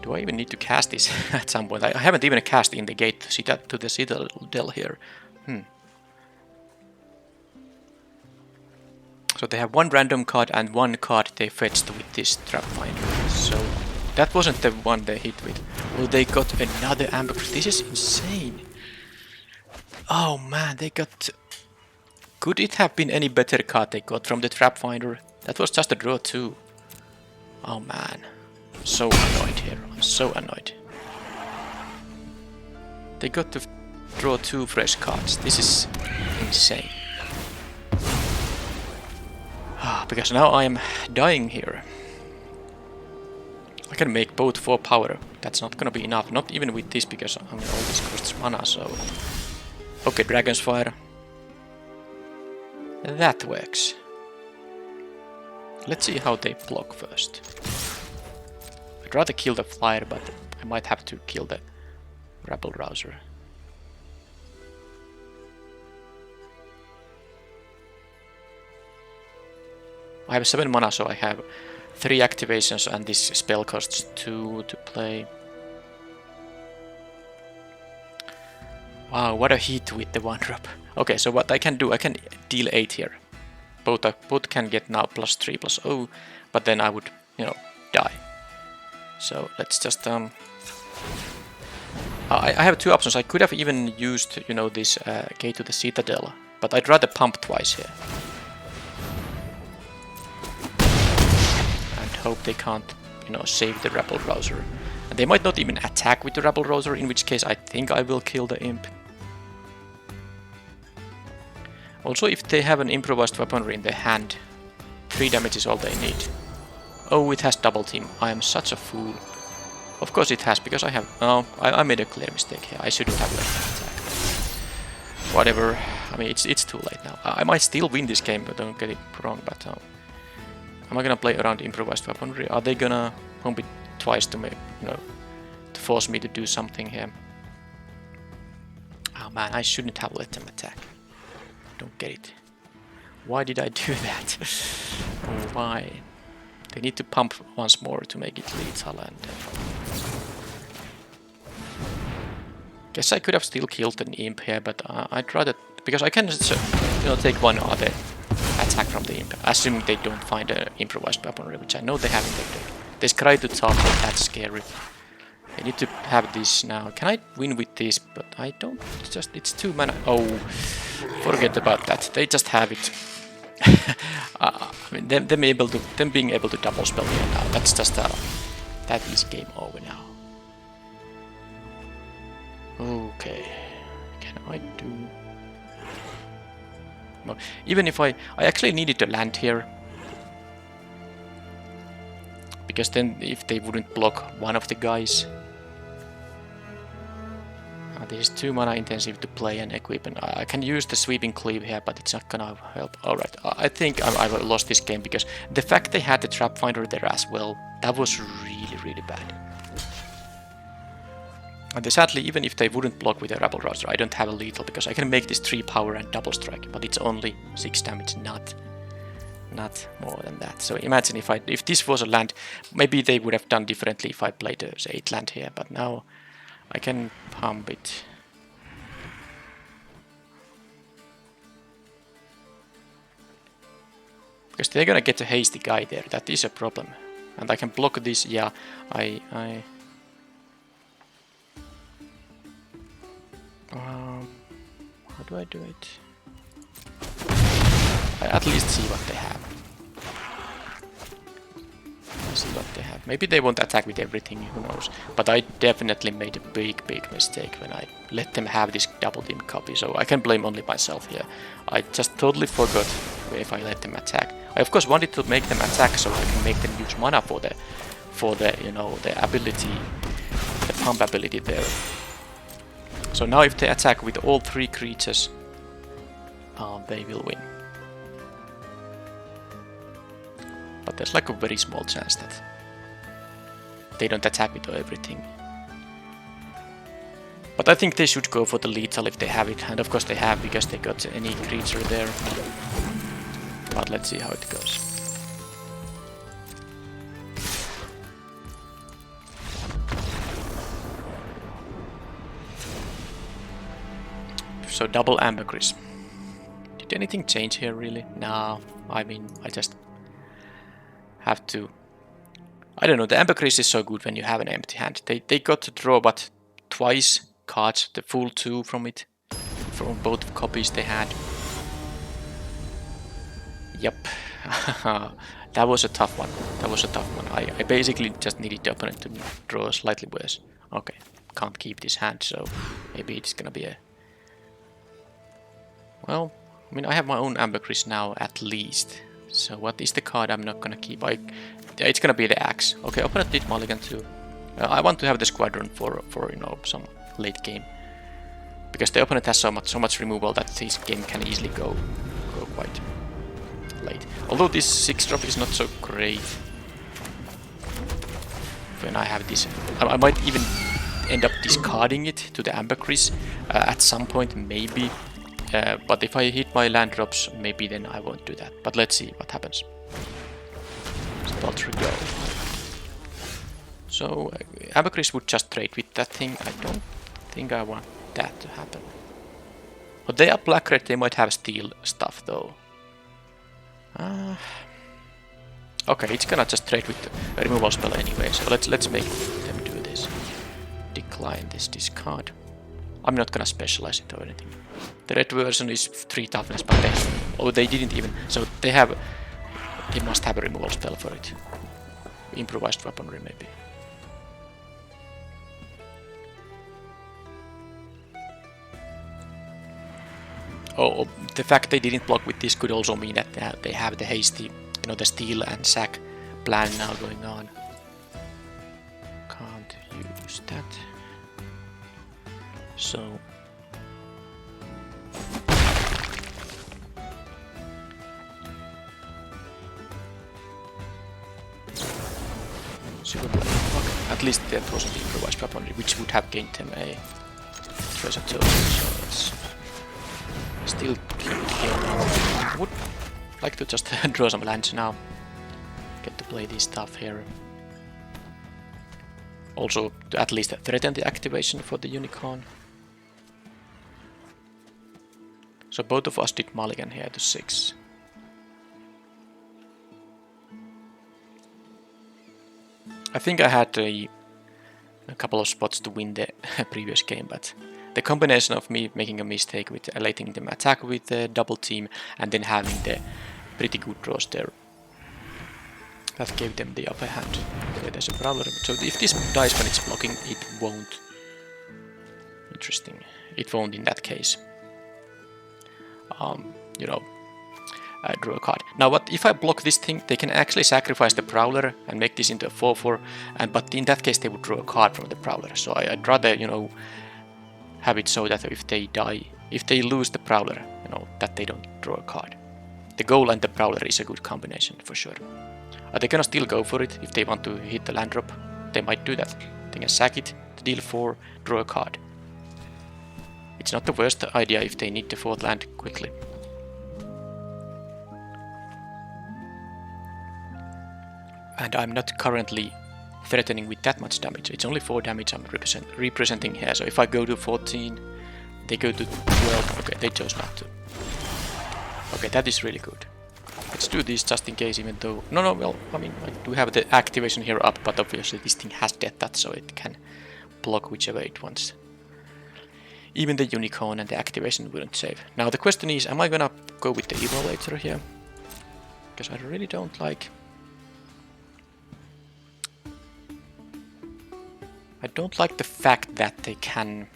Do I even need to cast this at some point? I haven't even cast in the gate to the Citadel here. So they have 1 random card and 1 card they fetched with this trap finder. So that wasn't the one they hit with. Well, they got another ambush. This is insane. Oh man, they got... Could it have been any better card they got from the trap finder? That was just a draw 2. Oh man. I'm so annoyed here. I'm so annoyed. They got to draw 2 fresh cards. This is insane. Because now I am dying here. I can make both 4 power. That's not gonna be enough. Not even with this, because I mean, all this costs mana, so... Okay, Dragon's Fire. That works. Let's see how they block first. I'd rather kill the flyer, but I might have to kill the Rabble Rouser. I have 7 mana, so I have 3 activations, and this spell costs 2 to play. Wow, what a hit with the 1-drop. Okay, so what I can do, I can deal 8 here. Both can get now +3 +0, but then I would, you know, die. So let's just I have 2 options. I could have even used, you know, this Gate to the Citadel, but I'd rather pump twice here. And hope they can't, you know, save the Rabble Rouser. And they might not even attack with the Rabble Rouser, in which case I think I will kill the Imp. Also, if they have an improvised weaponry in their hand, 3 damage is all they need. Oh, it has double team. I am such a fool. Of course it has, because I have... Oh, I made a clear mistake here. I shouldn't have let them attack. Whatever. I mean, it's too late now. I might still win this game, but don't get it wrong. But am I gonna play around improvised weaponry? Are they gonna pump it twice to me, you know, to force me to do something here? Oh man, I shouldn't have let them attack. Don't get it. Why did I do that? Oh, why? They need to pump once more to make it lethal, and guess I could have still killed an Imp here, but I'd rather, because I can, you know, take one other attack from the Imp, assuming they don't find an improvised weaponry, which I know they have in their deck. They scry to top, but that's scary. I need to have this now. Can I win with this? But I don't. It's 2 mana. Oh, forget about that. They just have it. I mean, them being able to double spell here now. That's just That is game over now. Okay. Can I do... No. Even if I actually needed to land here. Because then if they wouldn't block one of the guys. This is too mana intensive to play and equip, and I can use the sweeping cleave here, but it's not gonna help. Alright, I think I lost this game because the fact they had the trap finder there as well, that was really bad. And sadly, even if they wouldn't block with a rabble rouser, I don't have a lethal because I can make this 3 power and double strike, but it's only 6 damage, not more than that. So imagine if this was a land, maybe they would have done differently if I played a 8 land here, but now I can pump it. Because they're gonna get a hasty guy there, that is a problem. And I can block this, yeah, how do I do it? I at least see what they have. See what they have. Maybe they won't attack with everything, who knows. But I definitely made a big mistake when I let them have this double team copy, so I can blame only myself here. I just totally forgot if I let them attack. I of course wanted to make them attack so I can make them use mana for the you know, the ability, the pump ability there. So now if they attack with all 3 creatures, they will win. But there's like a very small chance that they don't attack with everything. But I think they should go for the lethal if they have it, and of course they have because they got any creature there. But let's see how it goes. So double ambergris. Did anything change here really? No, I mean I just have to... I don't know, the ambergris is so good when you have an empty hand. They got to draw but twice cards, the full 2 from it, from both copies they had. Yep. That was a tough one. That was a tough one. I basically just needed the opponent to draw slightly worse. Okay, can't keep this hand, so maybe it's gonna be a... Well, I mean I have my own ambergris now at least. So what is the card I'm not gonna keep? It's gonna be the axe. Okay, opponent did mulligan too. I want to have the squadron for you know, some late game, because the opponent has so much removal that this game can easily go quite late. Although this 6-drop is not so great. When I have this, I might even end up discarding it to the ambergris at some point, maybe. But if I hit my land drops, maybe then I won't do that. But let's see what happens. Baldur go. So ambergris would just trade with that thing. I don't think I want that to happen. But they are black red. They might have steel stuff though. Okay, it's gonna just trade with the removal spell anyway. So let's make them do this. Decline this discard. I'm not gonna specialize it or anything. The red version is 3 toughness, but they didn't even. So they must have a removal spell for it. Improvised weaponry maybe. Oh, the fact they didn't block with this could also mean that they have the hasty, you know, the steal and sack plan now going on. Can't use that. So at least that wasn't improvised weaponry, which would have gained them a treasure token, so let's still keep it here. I would like to just draw some lands now. Get to play this stuff here. Also to at least threaten the activation for the unicorn. So both of us did mulligan here to 6. I think I had a couple of spots to win the previous game, but the combination of me making a mistake with letting them attack with the double team and then having the pretty good draws there That gave them the upper hand. Okay, there's a Prowler. So if this dies when it's blocking, it won't. Interesting. It won't in that case. You know, draw a card. Now, what if I block this thing? They can actually sacrifice the Prowler and make this into a 4/4. But in that case, they would draw a card from the Prowler. So I'd rather, you know, have it so that if they die, if they lose the Prowler, you know, that they don't draw a card. The Goal and the Prowler is a good combination for sure. Are they gonna still go for it if they want to hit the land drop? They might do that. They can sack it, deal 4, draw a card. It's not the worst idea if they need the 4th land quickly. And I'm not currently threatening with that much damage. It's only 4 damage I'm representing here. So if I go to 14, they go to 12. Okay, they chose not to. Okay, that is really good. Let's do this just in case, even though... No, well, I mean, I do have the activation here up, but obviously this thing has death touch, so it can block whichever it wants. Even the Unicorn and the activation wouldn't save. Now the question is, am I gonna go with the Evaluator here? Because I really don't like... I don't like the fact that they can...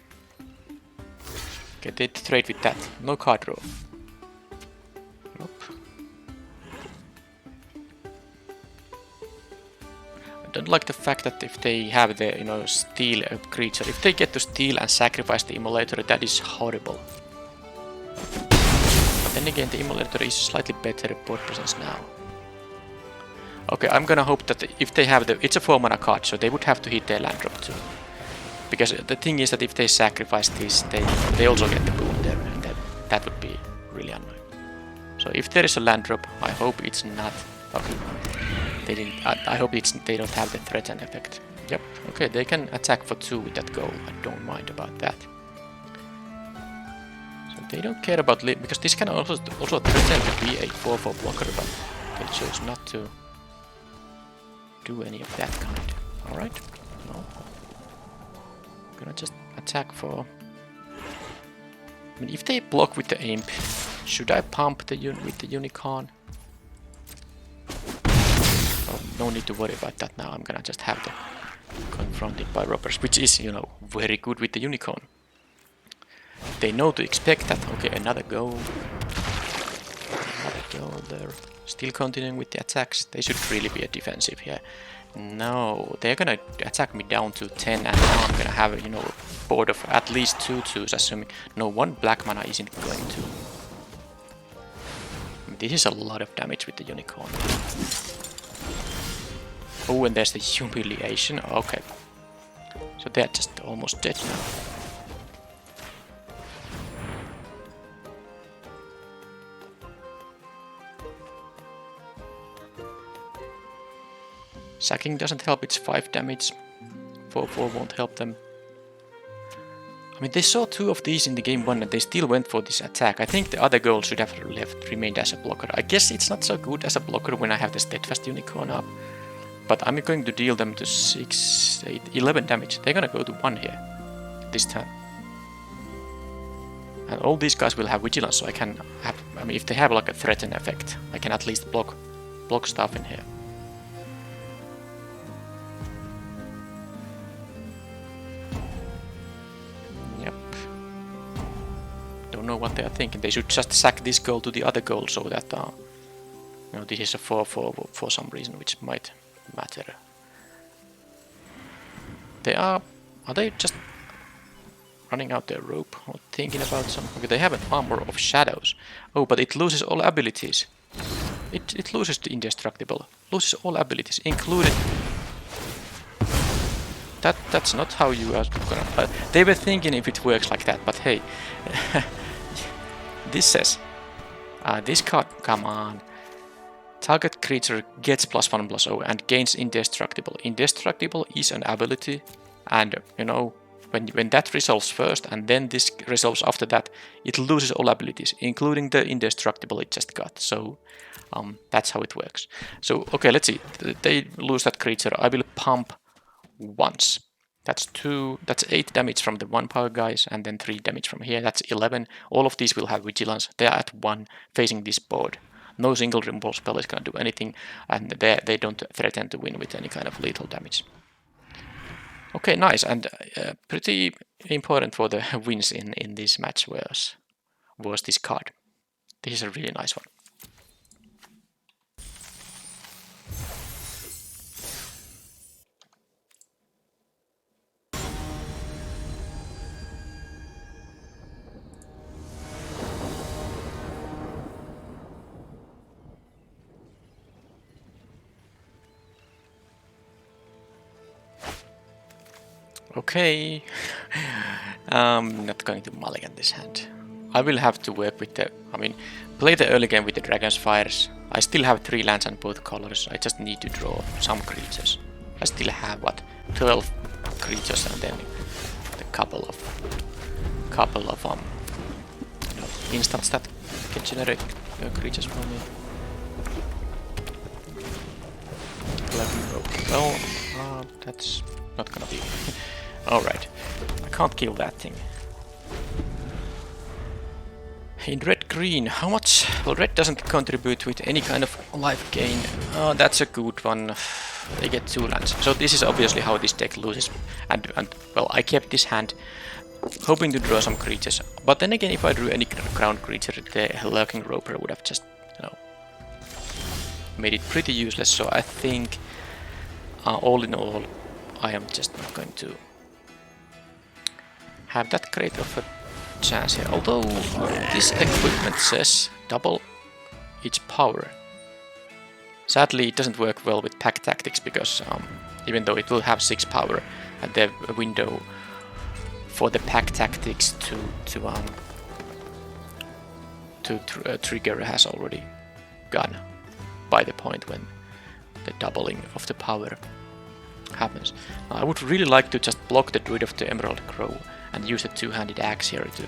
Okay, they trade with that. No card draw. Nope. I don't like the fact that if they have the, you know, steal a creature, if they get to steal and sacrifice the Immolator, that is horrible. But then again, the Immolator is slightly better board presence now. Okay, I'm gonna hope that if they have the... It's a 4-mana card, so they would have to hit their land drop too. Because the thing is that if they sacrifice this, they also get the boon there, and that would be really annoying. So if there is a land drop, I hope it's not... Okay, they didn't... I hope they don't have the threaten effect. Yep, okay, they can attack for 2 with that Goal. I don't mind about that. So they don't care about... Because this can also threaten to be a 4/4 blocker, but they chose not to do any of that kind. Alright, no. I'm gonna just attack for... I mean, if they block with the Imp, should I pump with the Unicorn? Oh, no need to worry about that now. I'm gonna just have the Confronting by Robbers, which is, you know, very good with the Unicorn. They know to expect that. Okay, another Goal. Another Goal there. Still continuing with the attacks. They should really be a defensive here. No, they're gonna attack me down to 10, and now I'm gonna have a, you know, board of at least 2 2s, assuming no 1 black mana isn't going to. This is a lot of damage with the Unicorn. Oh, and there's the Humiliation. Okay. So they're just almost dead now. Sacking doesn't help, it's 5 damage. 4/4 won't help them. I mean, they saw 2 of these in the game 1 and they still went for this attack. I think the other Goal should have remained as a blocker. I guess it's not so good as a blocker when I have the Steadfast Unicorn up. But I'm going to deal them to 6, 8, 11 damage. They're gonna go to 1 here. This time. And all these guys will have Vigilance, so I can have... I mean, if they have like a threaten effect, I can at least block stuff in here. Know what they are thinking. They should just sack this Goal to the other Goal so that you know, this is a 4/4 for some reason, which might matter. Are they just running out their rope or thinking about something? Okay, they have an Armor of Shadows. Oh, but it loses all abilities. It loses the Indestructible. Loses all abilities, including... That's not how you are gonna... they were thinking if it works like that, but hey... This says, this card, come on. Target creature gets +1/+0 and gains Indestructible. Indestructible is an ability, and you know, when that resolves first and then this resolves after that, it loses all abilities, including the Indestructible it just got. So that's how it works. So okay, let's see. They lose that creature. I will pump once. That's 8 damage from the 1 power guys, and then 3 damage from here. That's 11. All of these will have Vigilance. They are at 1 facing this board. No single removal spell is gonna do anything, and they don't threaten to win with any kind of lethal damage. Okay, nice, and pretty important for the wins in this match was this card. This is a really nice one. Okay, I'm not going to mulligan this hand. I will have to work with play the early game with the Dragon's Fires. I still have 3 lands and both colors. I just need to draw some creatures. I still have, what, 12 creatures and then a couple of instants that can generate creatures for me. Well, that's not gonna be... Alright, I can't kill that thing. In red-green, how much? Well, red doesn't contribute with any kind of life gain. Oh, that's a good one. They get 2 lands. So this is obviously how this deck loses. And well, I kept this hand hoping to draw some creatures. But then again, if I drew any ground creature, the Lurking Roper would have just, made it pretty useless. So I think, all in all, I am just not going to have that great of a chance here. Although this equipment says double its power. Sadly, it doesn't work well with pack tactics because even though it will have 6 power, and the window for the pack tactics to trigger has already gone by the point when the doubling of the power happens. I would really like to just block the Druid of the Emerald Crow and use the 2-handed axe here to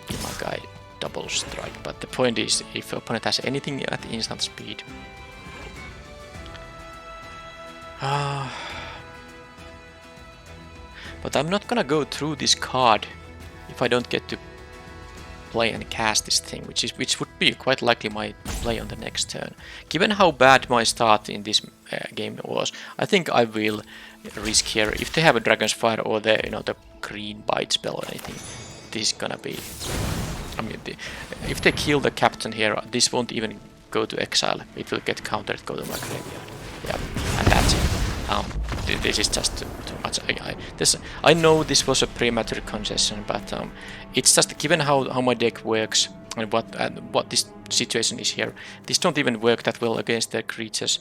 give my guy double strike, but the point is, if the opponent has anything at instant speed, but I'm not gonna go through this card if I don't get to play and cast this thing, which would be quite likely my play on the next turn. Given how bad my start in this game was, I think I will risk here. If they have a Dragon's Fire or the green bite spell or anything, this is gonna be... if they kill the captain here, this won't even go to exile. It will get countered, go to my graveyard. Yeah, and that's it. This is just too much. I know this was a premature concession, but it's just given how my deck works and what this situation is here. This don't even work that well against their creatures.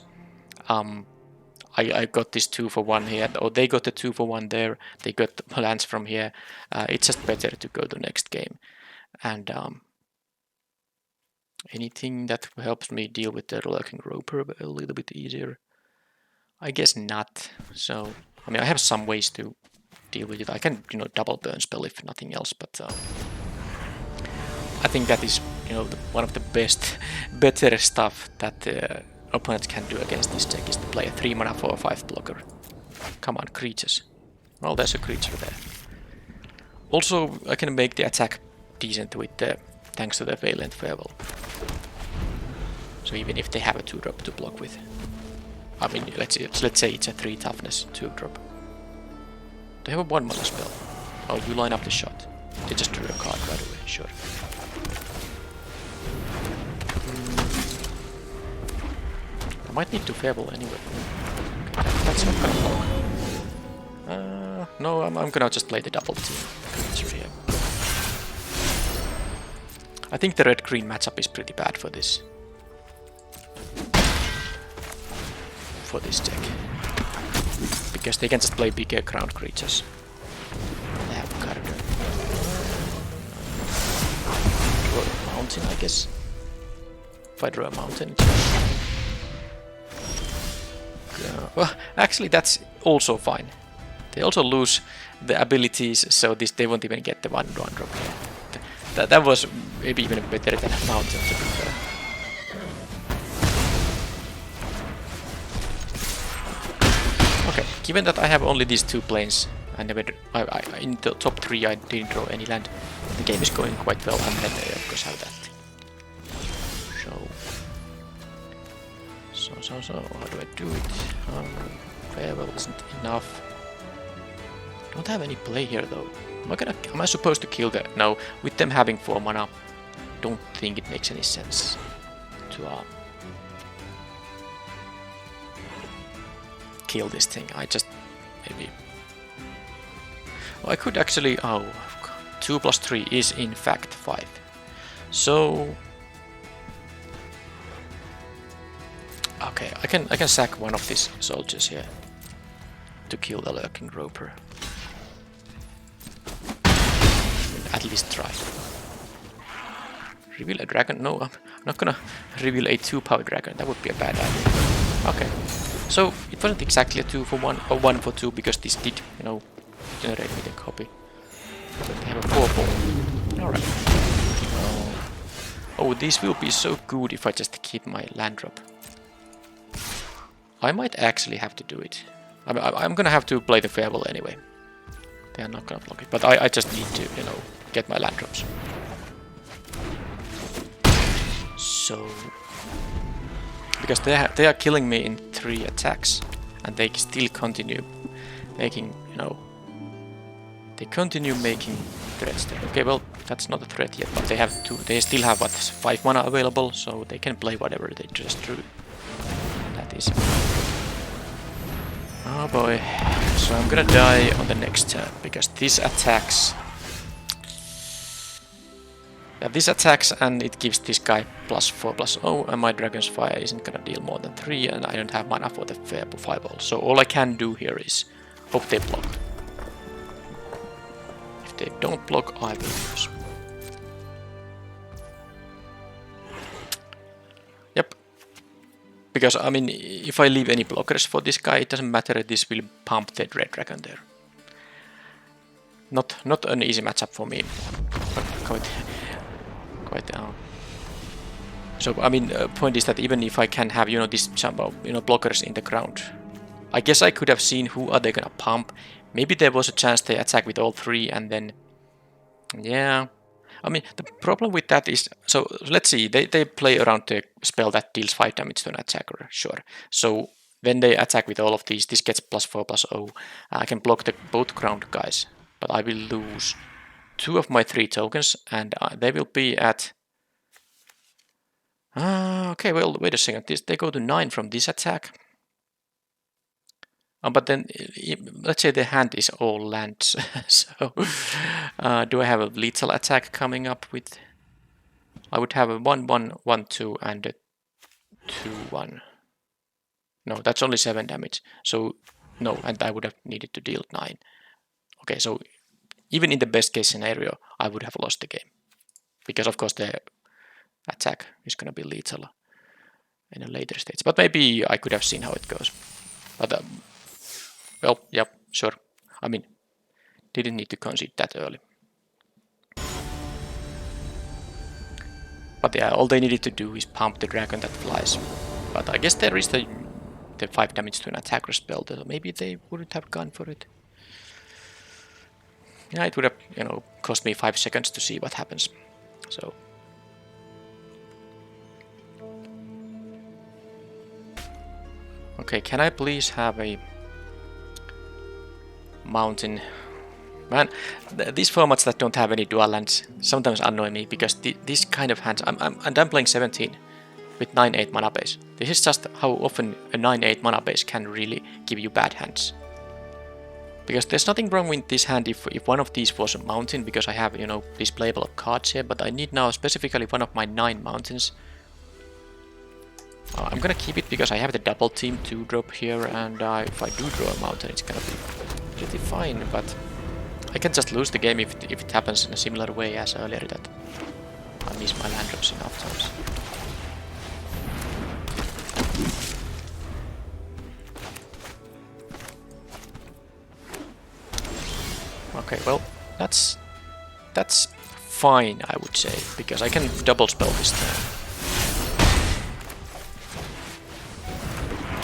I got this 2-for-1 here, or they got the 2-for-1 there. They got lands from here. It's just better to go to next game, and anything that helps me deal with the Lurking Roper a little bit easier. I guess not. So, I have some ways to deal with it. I can, double burn spell if nothing else, but I think that is, one of the better stuff that opponents can do against this deck is to play a 3-mana 4/5 blocker. Come on, creatures. Well, there's a creature there. Also, I can make the attack decent with thanks to the Valent Farewell. So even if they have a 2-drop to block with. Let's say it's a 3 toughness 2-drop. They have a 1-mana spell. Oh, you line up the shot. They just drew a card right away, sure. I might need to Farewell anyway. Okay, that's not gonna block. No, I'm gonna just play the double team creature here. I think the red-green matchup is pretty bad for this. For this deck, because they can just play bigger ground creatures. They have Garden. Draw a mountain, I guess. If I draw a mountain, well, actually, that's also fine. They also lose the abilities, so they won't even get the 1/1 drop. That was maybe even better than a mountain, to be fair. Okay, given that I have only these 2 planes, in the top 3 I didn't draw any land, the game is going quite well, and then I of course have that. So, how do I do it? Farewell isn't enough. Don't have any play here though. Am I supposed to kill the... No, with them having 4 mana, don't think it makes any sense to kill this thing. I just maybe... Oh, I could actually... Oh, 2 plus 3 is in fact 5. So... Okay, I can sack one of these soldiers here to kill the lurking roper. At least try. Reveal a dragon? No, I'm not gonna reveal a 2-power dragon. That would be a bad idea. Okay, so it wasn't exactly a 2 for 1 or 1 for 2 because this did, you know, generate me the copy. But they have a 4-4. All right. Oh, this will be so good if I just keep my land drop. I might actually have to do it. I'm gonna have to play the farewell anyway. They are not gonna block it, but I just need to, you know, get my land drops. So, because they are killing me in 3 attacks, and they still continue making, you know, they continue making threats there. Okay, well, that's not a threat yet, but they still have what, 5 mana available, so they can play whatever they just drew. That is. Oh boy. So I'm gonna die on the next turn because this attacks. Yeah, this attacks and it gives this guy +4/+0, and my Dragon's Fire isn't gonna deal more than 3, and I don't have mana for the Fireball. So all I can do here is hope they block. If they don't block, I will lose. Yep. Because, I mean, if I leave any blockers for this guy, it doesn't matter, this will pump the Red Dragon there. Not an easy matchup for me. So, I mean, point is that even if I can have, you know, this somehow, you know, blockers in the ground, I guess I could have seen who are they gonna pump. Maybe there was a chance they attack with all 3 and then, yeah. I mean, the problem with that is, so let's see, they play around the spell that deals 5 damage to an attacker, sure. So when they attack with all of these, this gets +4/+0. I can block the both ground guys, but I will lose 2 of my 3 tokens, and they will be at... okay, well, wait a second, they go to 9 from this attack. But then, let's say the hand is all lands, so do I have a lethal attack coming up with... I would have a 1/1, 1/2, and a 2/1. No, that's only 7 damage, so no, and I would have needed to deal 9. Okay, so even in the best case scenario, I would have lost the game. Because of course the attack is going to be lethal in a later stage. But maybe I could have seen how it goes. But... well, yep, sure. I mean, didn't need to concede that early. But yeah, all they needed to do is pump the dragon that flies. But I guess there is the 5 damage to an attacker spell, so maybe they wouldn't have gone for it. Yeah, it would have, you know, cost me 5 seconds to see what happens. So... okay, can I please have a... mountain? Man, these formats that don't have any dual lands sometimes annoy me because this kind of hands... I'm playing 17 with 9/8 mana base. This is just how often a 9/8 mana base can really give you bad hands. Because there's nothing wrong with this hand if one of these was a mountain, because I have, you know, this playable of cards here, but I need now specifically one of my 9 mountains. I'm gonna keep it because I have the double team 2-drop here, and if I do draw a mountain, it's gonna be pretty fine, but I can just lose the game if it happens in a similar way as earlier, that I miss my land drops enough times. Okay, well, that's fine, I would say, because I can double spell this turn.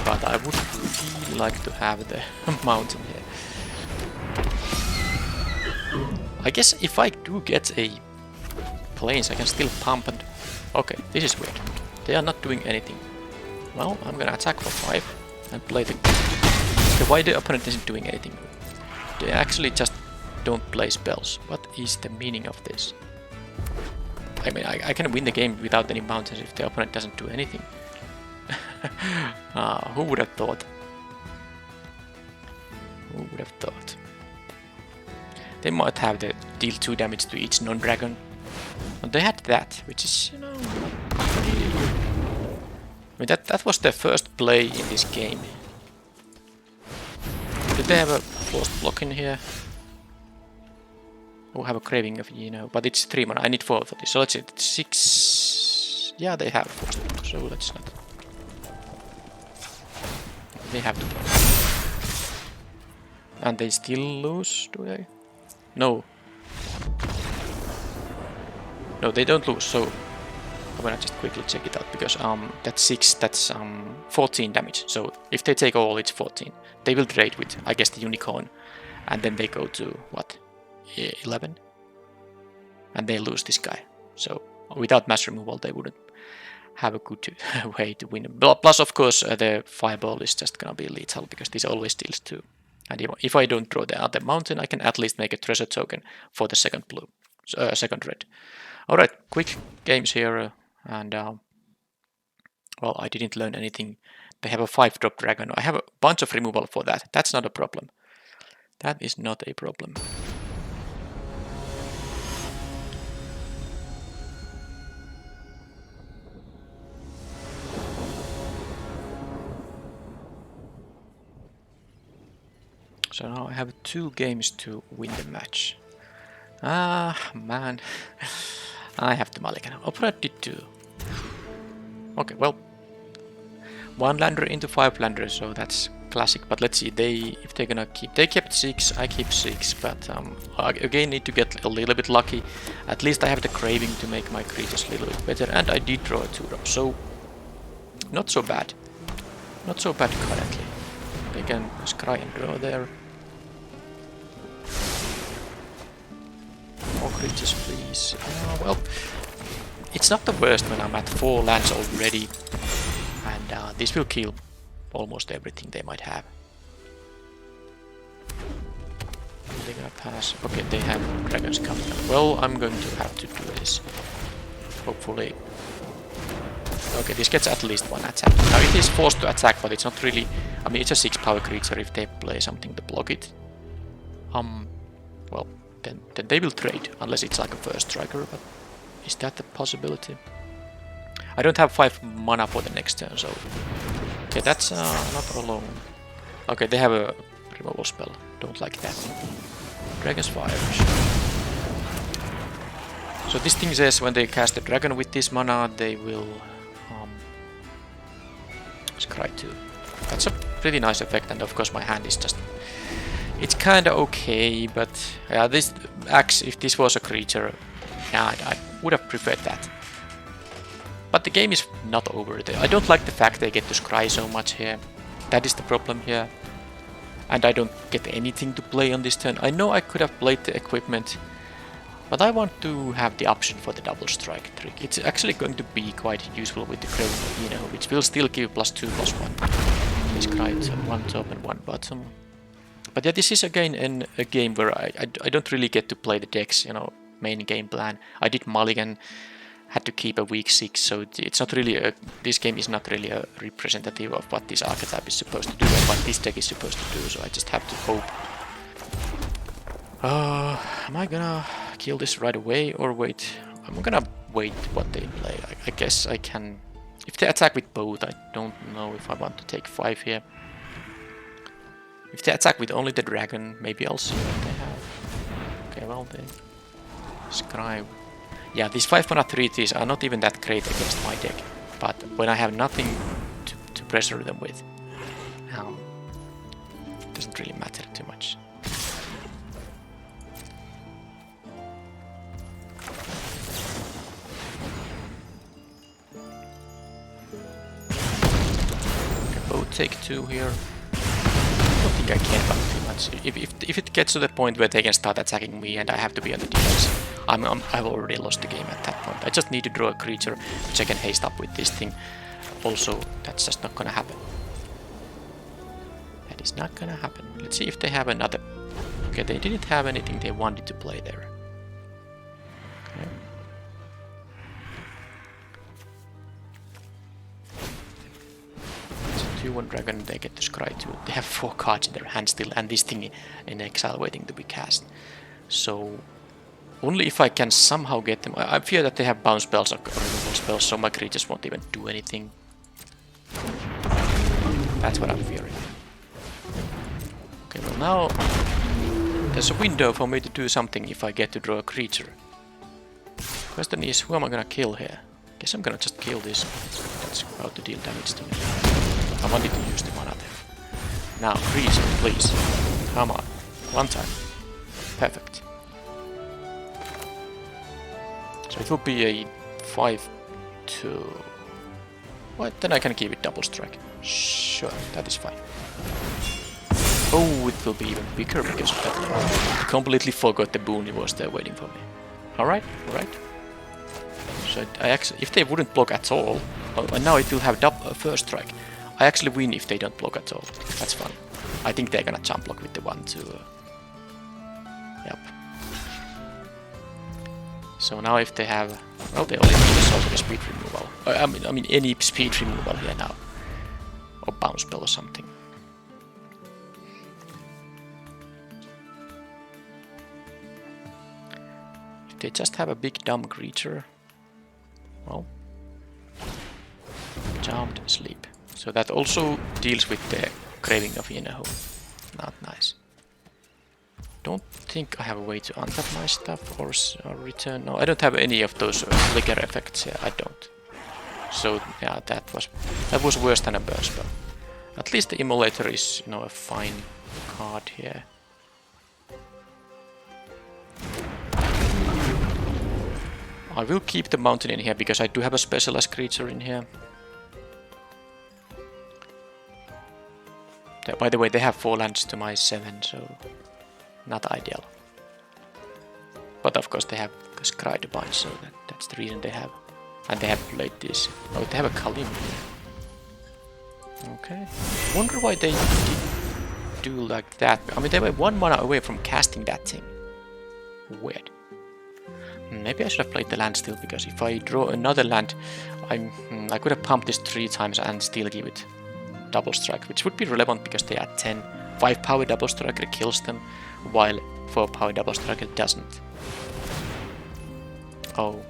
But I would really like to have the mountain here. I guess if I do get a plains, I can still pump and... okay, this is weird. They are not doing anything. Well, I'm gonna attack for 5 and play the... Okay, why the opponent isn't doing anything? They actually just don't play spells. What is the meaning of this? I mean, I can win the game without any mountains if the opponent doesn't do anything. Who would have thought? Who would have thought? They might have the deal 2 damage to each non-dragon. And they had that, which is, you know... I mean, that was their first play in this game. Did they have a forced block in here? Oh, have a craving of, you know, but it's 3 mana. I need 4 for this. So let's see, 6. Yeah, they have forced block, so let's not. They have to block. And they still lose, do they? No. No, they don't lose, so I'm gonna just quickly check it out because that's 6, that's 14 damage. So if they take all, it's 14. They will trade with, I guess, the unicorn, and then they go to what? 11, and they lose this guy. So without mass removal, they wouldn't have a good way to win. Plus, of course, the fireball is just gonna be lethal because this always deals 2. And if I don't draw the other mountain, I can at least make a treasure token for the second blue, second red. All right, quick games here, and well, I didn't learn anything. They have a 5-drop dragon. I have a bunch of removal for that. That's not a problem. That is not a problem. So now I have 2 games to win the match. Ah, man. I have to mulligan. Opponent did 2. Okay, well. 1 lander into 5 lander, so that's classic. But let's see, if they're gonna keep... They kept 6, I keep 6, but I again need to get a little bit lucky. At least I have the craving to make my creatures a little bit better, and I did draw a 2-drop, so... Not so bad. Not so bad currently. They can scry and draw there. More creatures, please. Well, it's not the worst when I'm at 4 lands already, and this will kill almost everything they might have. They're gonna pass. Okay, they have dragons coming up. Well, I'm going to have to do this. Hopefully. Okay, this gets at least 1 attack. Now it is forced to attack, but it's not really... I mean, it's a 6-power creature if they play something to block it. Well, then they will trade, unless it's like a first striker, but is that a possibility? I don't have 5 mana for the next turn, so... Okay, that's not alone. Okay, they have a removal spell. Don't like that. Dragon's Fire. So this thing says when they cast a dragon with this mana, they will... Scry 2. That's a pretty nice effect, and of course my hand is just... It's kinda okay, but yeah, this axe, if this was a creature, yeah, I would have preferred that. But the game is not over. I don't like the fact they get to scry so much here. That is the problem here. And I don't get anything to play on this turn. I know I could have played the equipment, but I want to have the option for the double strike trick. It's actually going to be quite useful with the Craving, you know, which will still give +2/+1. This scry, so 1 top and 1 bottom. But yeah, this is again a game where I don't really get to play the decks, you know, main game plan. I did mulligan, had to keep a weak 6, so it's not really this game is not really a representative of what this archetype is supposed to do and what this deck is supposed to do, so I just have to hope. Am I gonna kill this right away or wait? I'm gonna wait what they play. I guess I can... If they attack with both, I don't know if I want to take 5 here. If they attack with only the dragon, maybe I'll see what they have. Okay, well, they scry. Yeah, these 5 mana 3/3s are not even that great against my deck, but when I have nothing to pressure them with, it doesn't really matter too much. Okay, both take 2 here. I don't think I care about too much. If it gets to the point where they can start attacking me and I have to be on the defense, I've already lost the game at that point. I just need to draw a creature which I can haste up with this thing. Also, that's just not gonna happen. That is not gonna happen. Let's see if they have another. Okay, they didn't have anything they wanted to play there. Okay. It's a 2-1 dragon, they get to scry too. They have 4 cards in their hand still, and this thing in exile waiting to be cast. So, only if I can somehow get them. I fear that they have bounce spells or removal spells, so my creatures won't even do anything. That's what I'm fearing. Okay, well now there's a window for me to do something if I get to draw a creature. Question is, who am I gonna kill here? Guess I'm gonna just kill this. That's about to deal damage to me. I wanted to use the mana there. Now, creature, please. Come on. One time. Perfect. So it will be a 5-2. What? Then I can keep it double strike. Sure, that is fine. Oh, it will be even bigger because of that. I completely forgot the boon was there waiting for me. Alright, alright. So I actually, if they wouldn't block at all, and now it will have first strike. I actually win if they don't block at all. That's fun. I think they're gonna jump block with the 1-2. Yep. So now if they have, well, they only need a sorcery speed removal. I mean any speed removal here now, or bounce spell or something. If they just have a big dumb creature, well, charmed sleep. So that also deals with the craving of inner home. Not nice. Don't think I have a way to untap my stuff or return. No, I don't have any of those flicker effects here. I don't. So yeah, that was worse than a burn spell. At least the Immolator is, you know, a fine card here. I will keep the mountain in here because I do have a specialized creature in here. By the way, they have 4 lands to my 7, so not ideal. But of course they have Scry to bind, so that's the reason they have. And they have played this. Oh, they have a Kalim here. Okay. Wonder why they did do like that. I mean, they were 1 mana away from casting that thing. Weird. Maybe I should have played the land still, because if I draw another land, I could have pumped this 3 times and still give it double strike, which would be relevant because they are 10. 5 power double striker kills them, while 4 power double striker doesn't. Oh.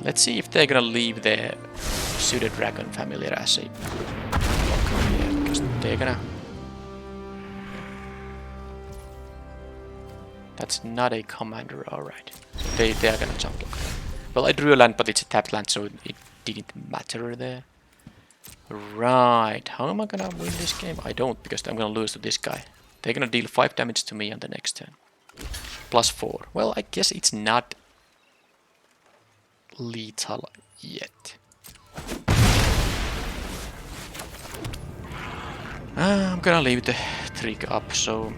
Let's see if they're gonna leave their Pseudo Dragon Familiar as a blocker here, because they're gonna... That's not a commander, alright. So they are gonna jump block. Well, I drew a land, but it's a tapped land, so it didn't matter there. Right, how am I gonna win this game? I don't, because I'm gonna lose to this guy. They're gonna deal 5 damage to me on the next turn. Plus 4. Well, I guess it's not lethal yet. I'm gonna leave the trick up, so...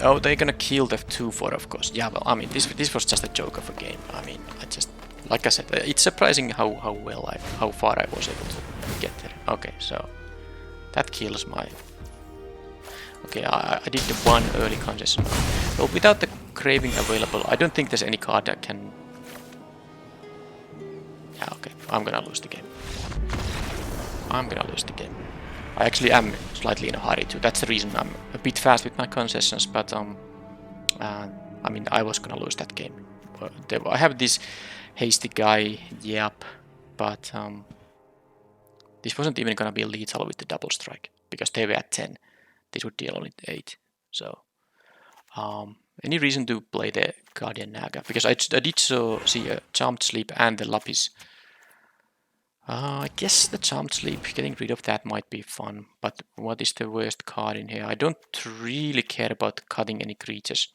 Oh, they're gonna kill the 2-4, of course. Yeah, well, I mean, this was just a joke of a game. I mean, I just... Like I said, it's surprising how far I was able to get there. Okay, so... That kills my... Okay, I did the 1 early concession. Well, without the craving available, I don't think there's any card that can... Yeah, okay, I'm gonna lose the game. I'm gonna lose the game. I actually am slightly in a hurry too. That's the reason I'm a bit fast with my concessions, but I mean, I was gonna lose that game. I have this hasty guy, yep, but this wasn't even gonna be lethal with the double strike, because they were at 10. This would deal only 8. So, any reason to play the Guardian Naga? Because I did see a Charmed Sleep and the Lapis. I guess the Charmed Sleep, getting rid of that might be fun, but what is the worst card in here? I don't really care about cutting any creatures.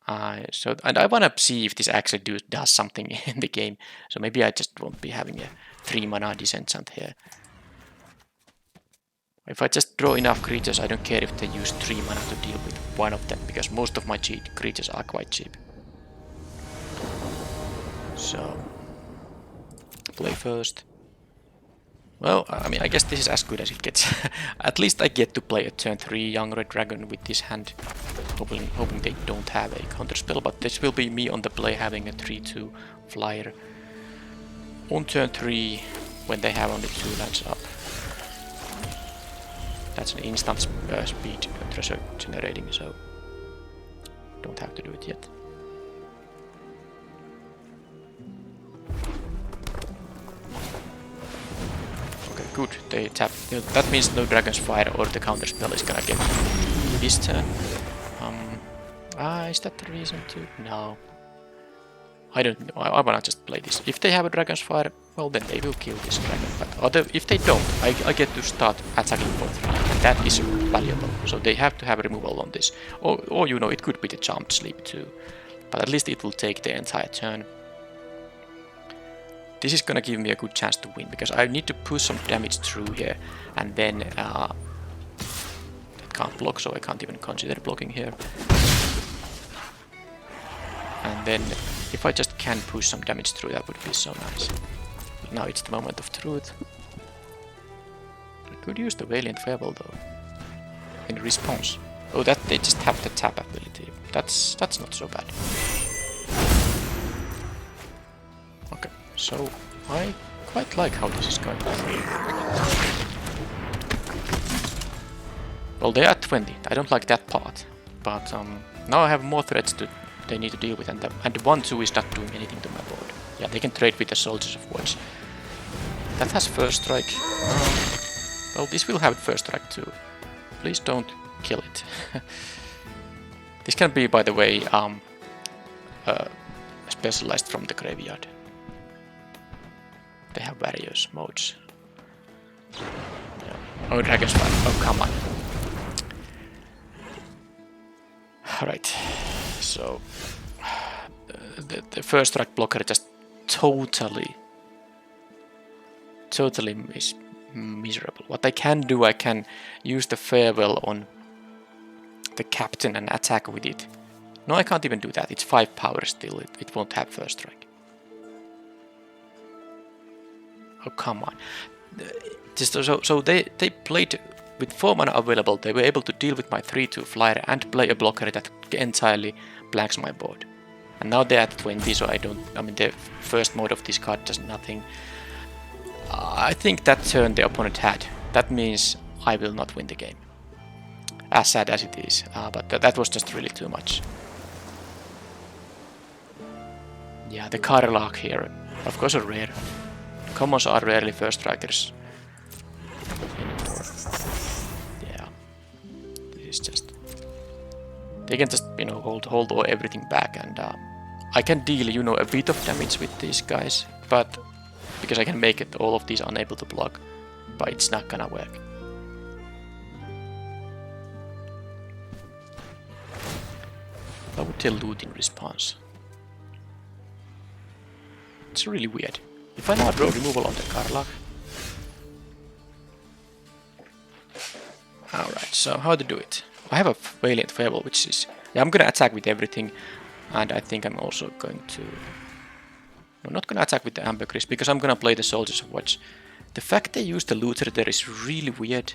And I want to see if this actually does something in the game, so maybe I just won't be having a 3 mana Descendant here. If I just draw enough creatures, I don't care if they use 3 mana to deal with one of them, because most of my creatures are quite cheap. So... play first. Well, I mean, I guess this is as good as it gets. At least I get to play a turn 3 young red dragon with this hand. Hoping they don't have a counter spell, but this will be me on the play having a 3-2 flyer on turn 3 when they have only 2 lands up. That's an instant speed treasure generating, so don't have to do it yet. Okay, good. They tap. That means no Dragon's Fire or the counter spell is gonna get this turn. Is that the reason to? No. I don't know. I wanna just play this. If they have a Dragon's Fire, well then they will kill this dragon. But if they don't, I get to start attacking for 3, and that is valuable. So they have to have removal on this. Or you know, it could be the Charmed Sleep too. But at least it will take the entire turn. This is gonna give me a good chance to win, because I need to push some damage through here, and then it can't block, so I can't even consider blocking here. And then if I just can push some damage through, that would be so nice. But now it's the moment of truth. I could use the Valiant Fable though, in response. Oh, that they just have the tap ability. That's not so bad. Okay, so I quite like how this is going. Well, they are at 20. I don't like that part, but now I have more threats they need to deal with, and the 1-2 is not doing anything to my board. Yeah, they can trade with the Soldiers of Watch. That has first strike. Well, this will have first strike too. Please don't kill it. This can be, by the way, specialized from the graveyard. They have various modes. Yeah. Oh, Dragon's Fire. Oh, come on. Alright. So the first strike blocker just totally is miserable. What I can do, I can use the Farewell on the captain and attack with it. No, I can't even do that. It's 5 power still. It won't have first strike. Oh, come on. So they played with 4 mana available. They were able to deal with my 3-2 flyer and play a blocker that entirely blanks my board. And now they're at 20, so I mean the first mode of this card does nothing. I think that turn the opponent had. That means I will not win the game. As sad as it is, but that was just really too much. Yeah, the Karlach here, of course, are rare. Commons are rarely first strikers anymore. Yeah, this is just. They can just, you know, hold everything back, and I can deal, you know, a bit of damage with these guys, but because I can make it all of these unable to block, but it's not gonna work. I would tell loot in response. It's really weird. If I now draw removal on the Karlach. Alright, so how to do it? I have a Valiant Fable, which is... Yeah, I'm gonna attack with everything, and I think I'm also going to... I'm not gonna attack with the Ambergris, because I'm gonna play the Soldiers of Watch. The fact they use the Looter there is really weird.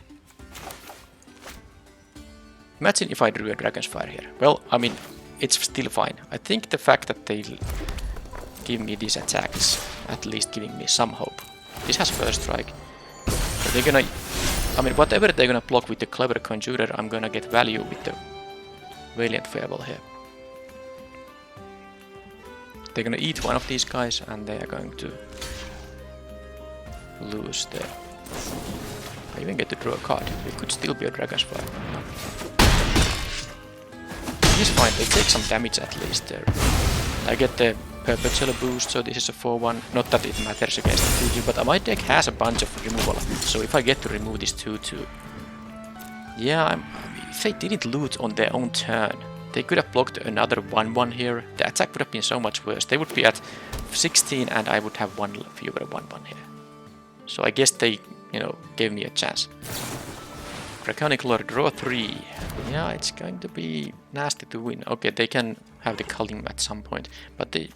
Imagine if I drew a Dragon's Fire here. Well, I mean, it's still fine. I think the fact that they give me these attacks, at least giving me some hope. This has first strike. So they're gonna... I mean, whatever they're gonna block with the Clever Conjurer, I'm gonna get value with the Valiant Fable here. They're gonna eat one of these guys, and they are going to lose the... I even get to draw a card. It could still be a Dragon's Fire. No. It's fine, they take some damage at least there. I get the Perpetual boost, so this is a 4-1. Not that it matters against the 2-2, but my deck has a bunch of removal. So if I get to remove this 2-2... Yeah, I mean, if they didn't loot on their own turn, they could have blocked another 1-1 here. The attack would have been so much worse. They would be at 16 and I would have one fewer 1-1 here. So I guess they, you know, gave me a chance. Draconic Lord, draw 3. Yeah, it's going to be nasty to win. Okay, they can have the culling at some point, but they...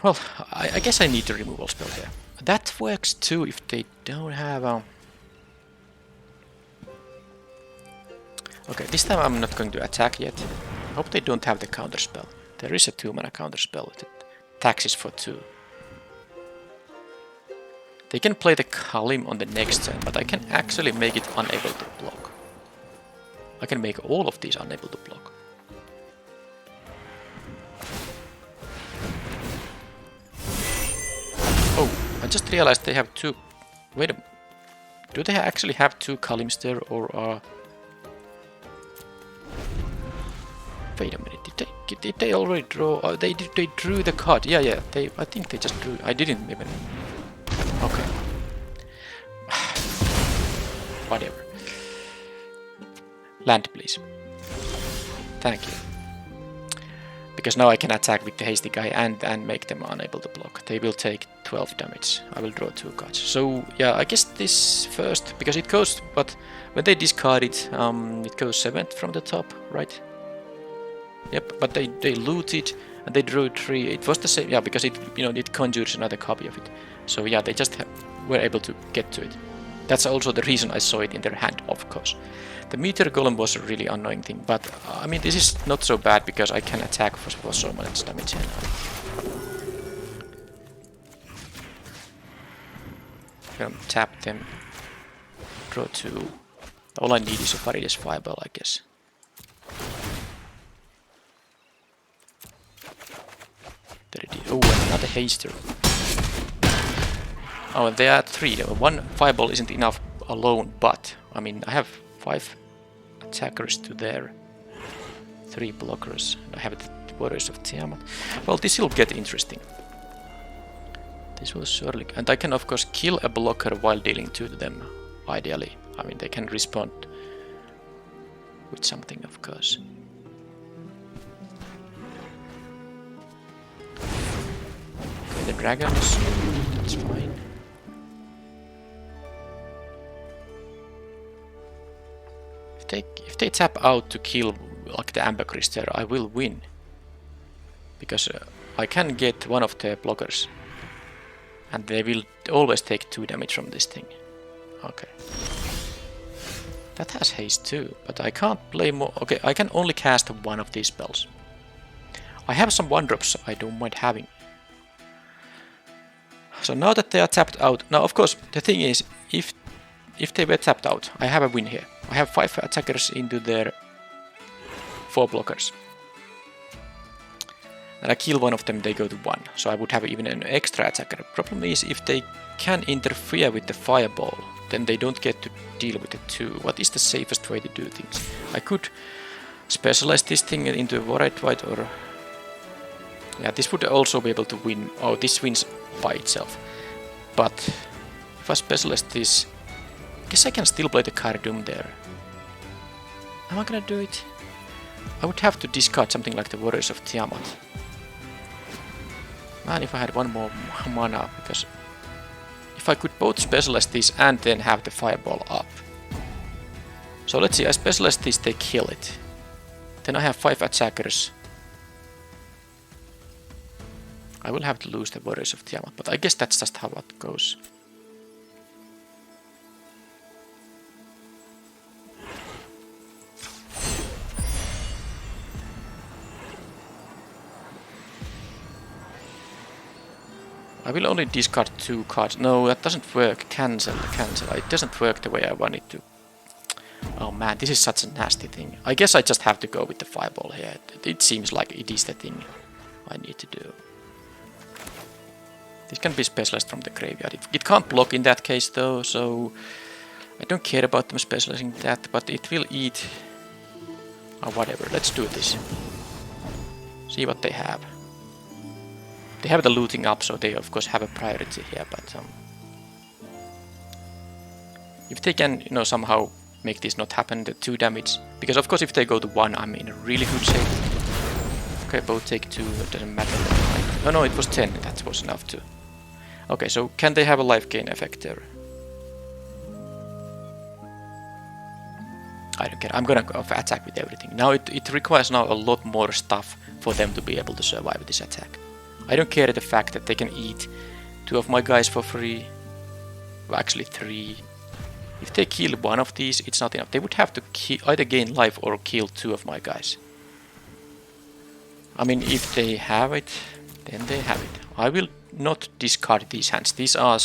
Well, I guess I need a removal spell here. That works too if they don't have Okay, this time I'm not going to attack yet. Hope they don't have the counter spell. There is a 2-mana counter spell that taxes for 2. They can play the Kalim on the next turn, but I can actually make it unable to block. I can make all of these unable to block. Oh, I just realized they have 2... Wait a minute. Do they actually have 2 Kalims there, or Wait a minute, did they already draw? Oh, they drew the card. Yeah, I think they just drew. I didn't even... Okay. Whatever. Land, please. Thank you. Because now I can attack with the hasty guy and make them unable to block. They will take 12 damage. I will draw 2 cards. So yeah, I guess this first, because it goes, but when they discard it, it goes 7th from the top, right? Yep, but they looted and they drew 3. It was the same, yeah, because it conjures another copy of it. So yeah, they just were able to get to it. That's also the reason I saw it in their hand, of course. The meteor golem was a really annoying thing, but I mean this is not so bad because I can attack for so much damage here now. Tap them, draw 2. All I need is a Farides Fireball, I guess. Oh, another haster. Oh, and they are 3. 1 Fireball isn't enough alone, but I mean I have 5 attackers to their 3 blockers. I have the Warriors of Tiamat. Well, this will get interesting. This will surely... And I can of course kill a blocker while dealing 2 to them, ideally. I mean, they can respond with something, of course. Okay, the dragons, that's fine. If they tap out to kill like the Amber Crystal, I will win. Because I can get one of the blockers. And they will always take 2 damage from this thing. Okay. That has haste too, but I can't play more. Okay, I can only cast one of these spells. I have some 1-drops I don't mind having. So now that they are tapped out, now of course the thing is, if they were tapped out, I have a win here. I have 5 attackers into their 4 blockers. And I kill one of them, they go to 1. So I would have even an extra attacker. Problem is, if they can interfere with the fireball, then they don't get to deal with the 2. What is the safest way to do things? I could specialize this thing into White or... Yeah, this would also be able to win. Oh, this wins by itself. But if I specialize this, I guess I can still play the Cardum there. Am I gonna do it? I would have to discard something like the Warriors of Tiamat. Man, if I had 1 more mana, because if I could both specialize this and then have the fireball up. So let's see, I specialize this, they kill it. Then I have 5 attackers. I will have to lose the Warriors of Tiamat, but I guess that's just how it goes. I will only discard 2 cards. No, that doesn't work. Cancel. It doesn't work the way I want it to. Oh man, this is such a nasty thing. I guess I just have to go with the fireball here. It seems like it is the thing I need to do. This can be specialized from the graveyard. It can't block in that case though, so I don't care about them specializing that, but it will eat... Oh, whatever, let's do this. See what they have. They have the looting up, so they of course have a priority here, but if they can, somehow make this not happen, the 2 damage, because of course if they go to 1, I'm in a really good shape. Okay, both take 2, it doesn't matter. Oh no, it was 10, that was enough too. Okay, so can they have a life gain effect there? I don't care, I'm gonna attack with everything. Now it requires now a lot more stuff for them to be able to survive this attack. I don't care the fact that they can eat 2 of my guys for free. Well, actually 3. If they kill one of these, it's not enough. They would have to either gain life or kill 2 of my guys. I mean, if they have it, then they have it. I will not discard these hands. These are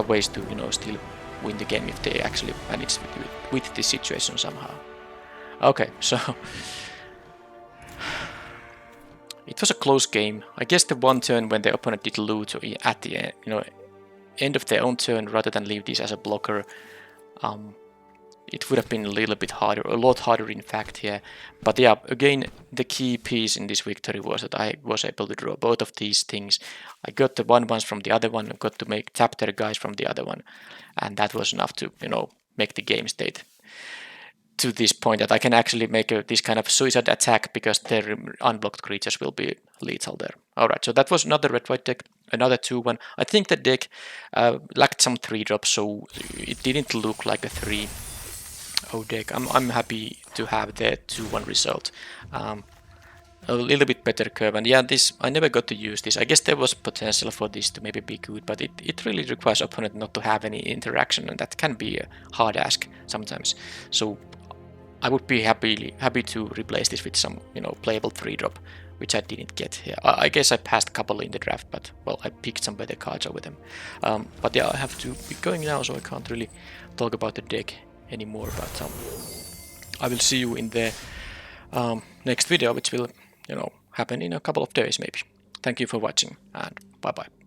ways to, you know, still win the game if they actually manage with this situation somehow. Okay, so it was a close game. I guess the one turn when the opponent did loot at the end, you know, end of their own turn rather than leave this as a blocker, it would have been a little bit harder, a lot harder in fact here. But yeah, again, the key piece in this victory was that I was able to draw both of these things. I got the 1/1s from the other one, I got to tap their guys from the other one, and that was enough to, you know, make the game state to this point that I can actually make this kind of suicide attack because their unblocked creatures will be lethal there. Alright, so that was another red-white deck, another 2/1. I think the deck lacked some 3-drops, so it didn't look like a 3-0 deck. I'm happy to have the 2/1 result. A little bit better curve, and yeah, this I never got to use this. I guess there was potential for this to maybe be good, but it really requires opponent not to have any interaction, and that can be a hard ask sometimes. So I would be happy to replace this with some, you know, playable 3-drop, which I didn't get here. I guess I passed a couple in the draft, but well, I picked some better cards over them. But yeah, I have to be going now, so I can't really talk about the deck anymore. But I will see you in the next video, which will, you know, happen in a couple of days maybe. Thank you for watching, and bye bye.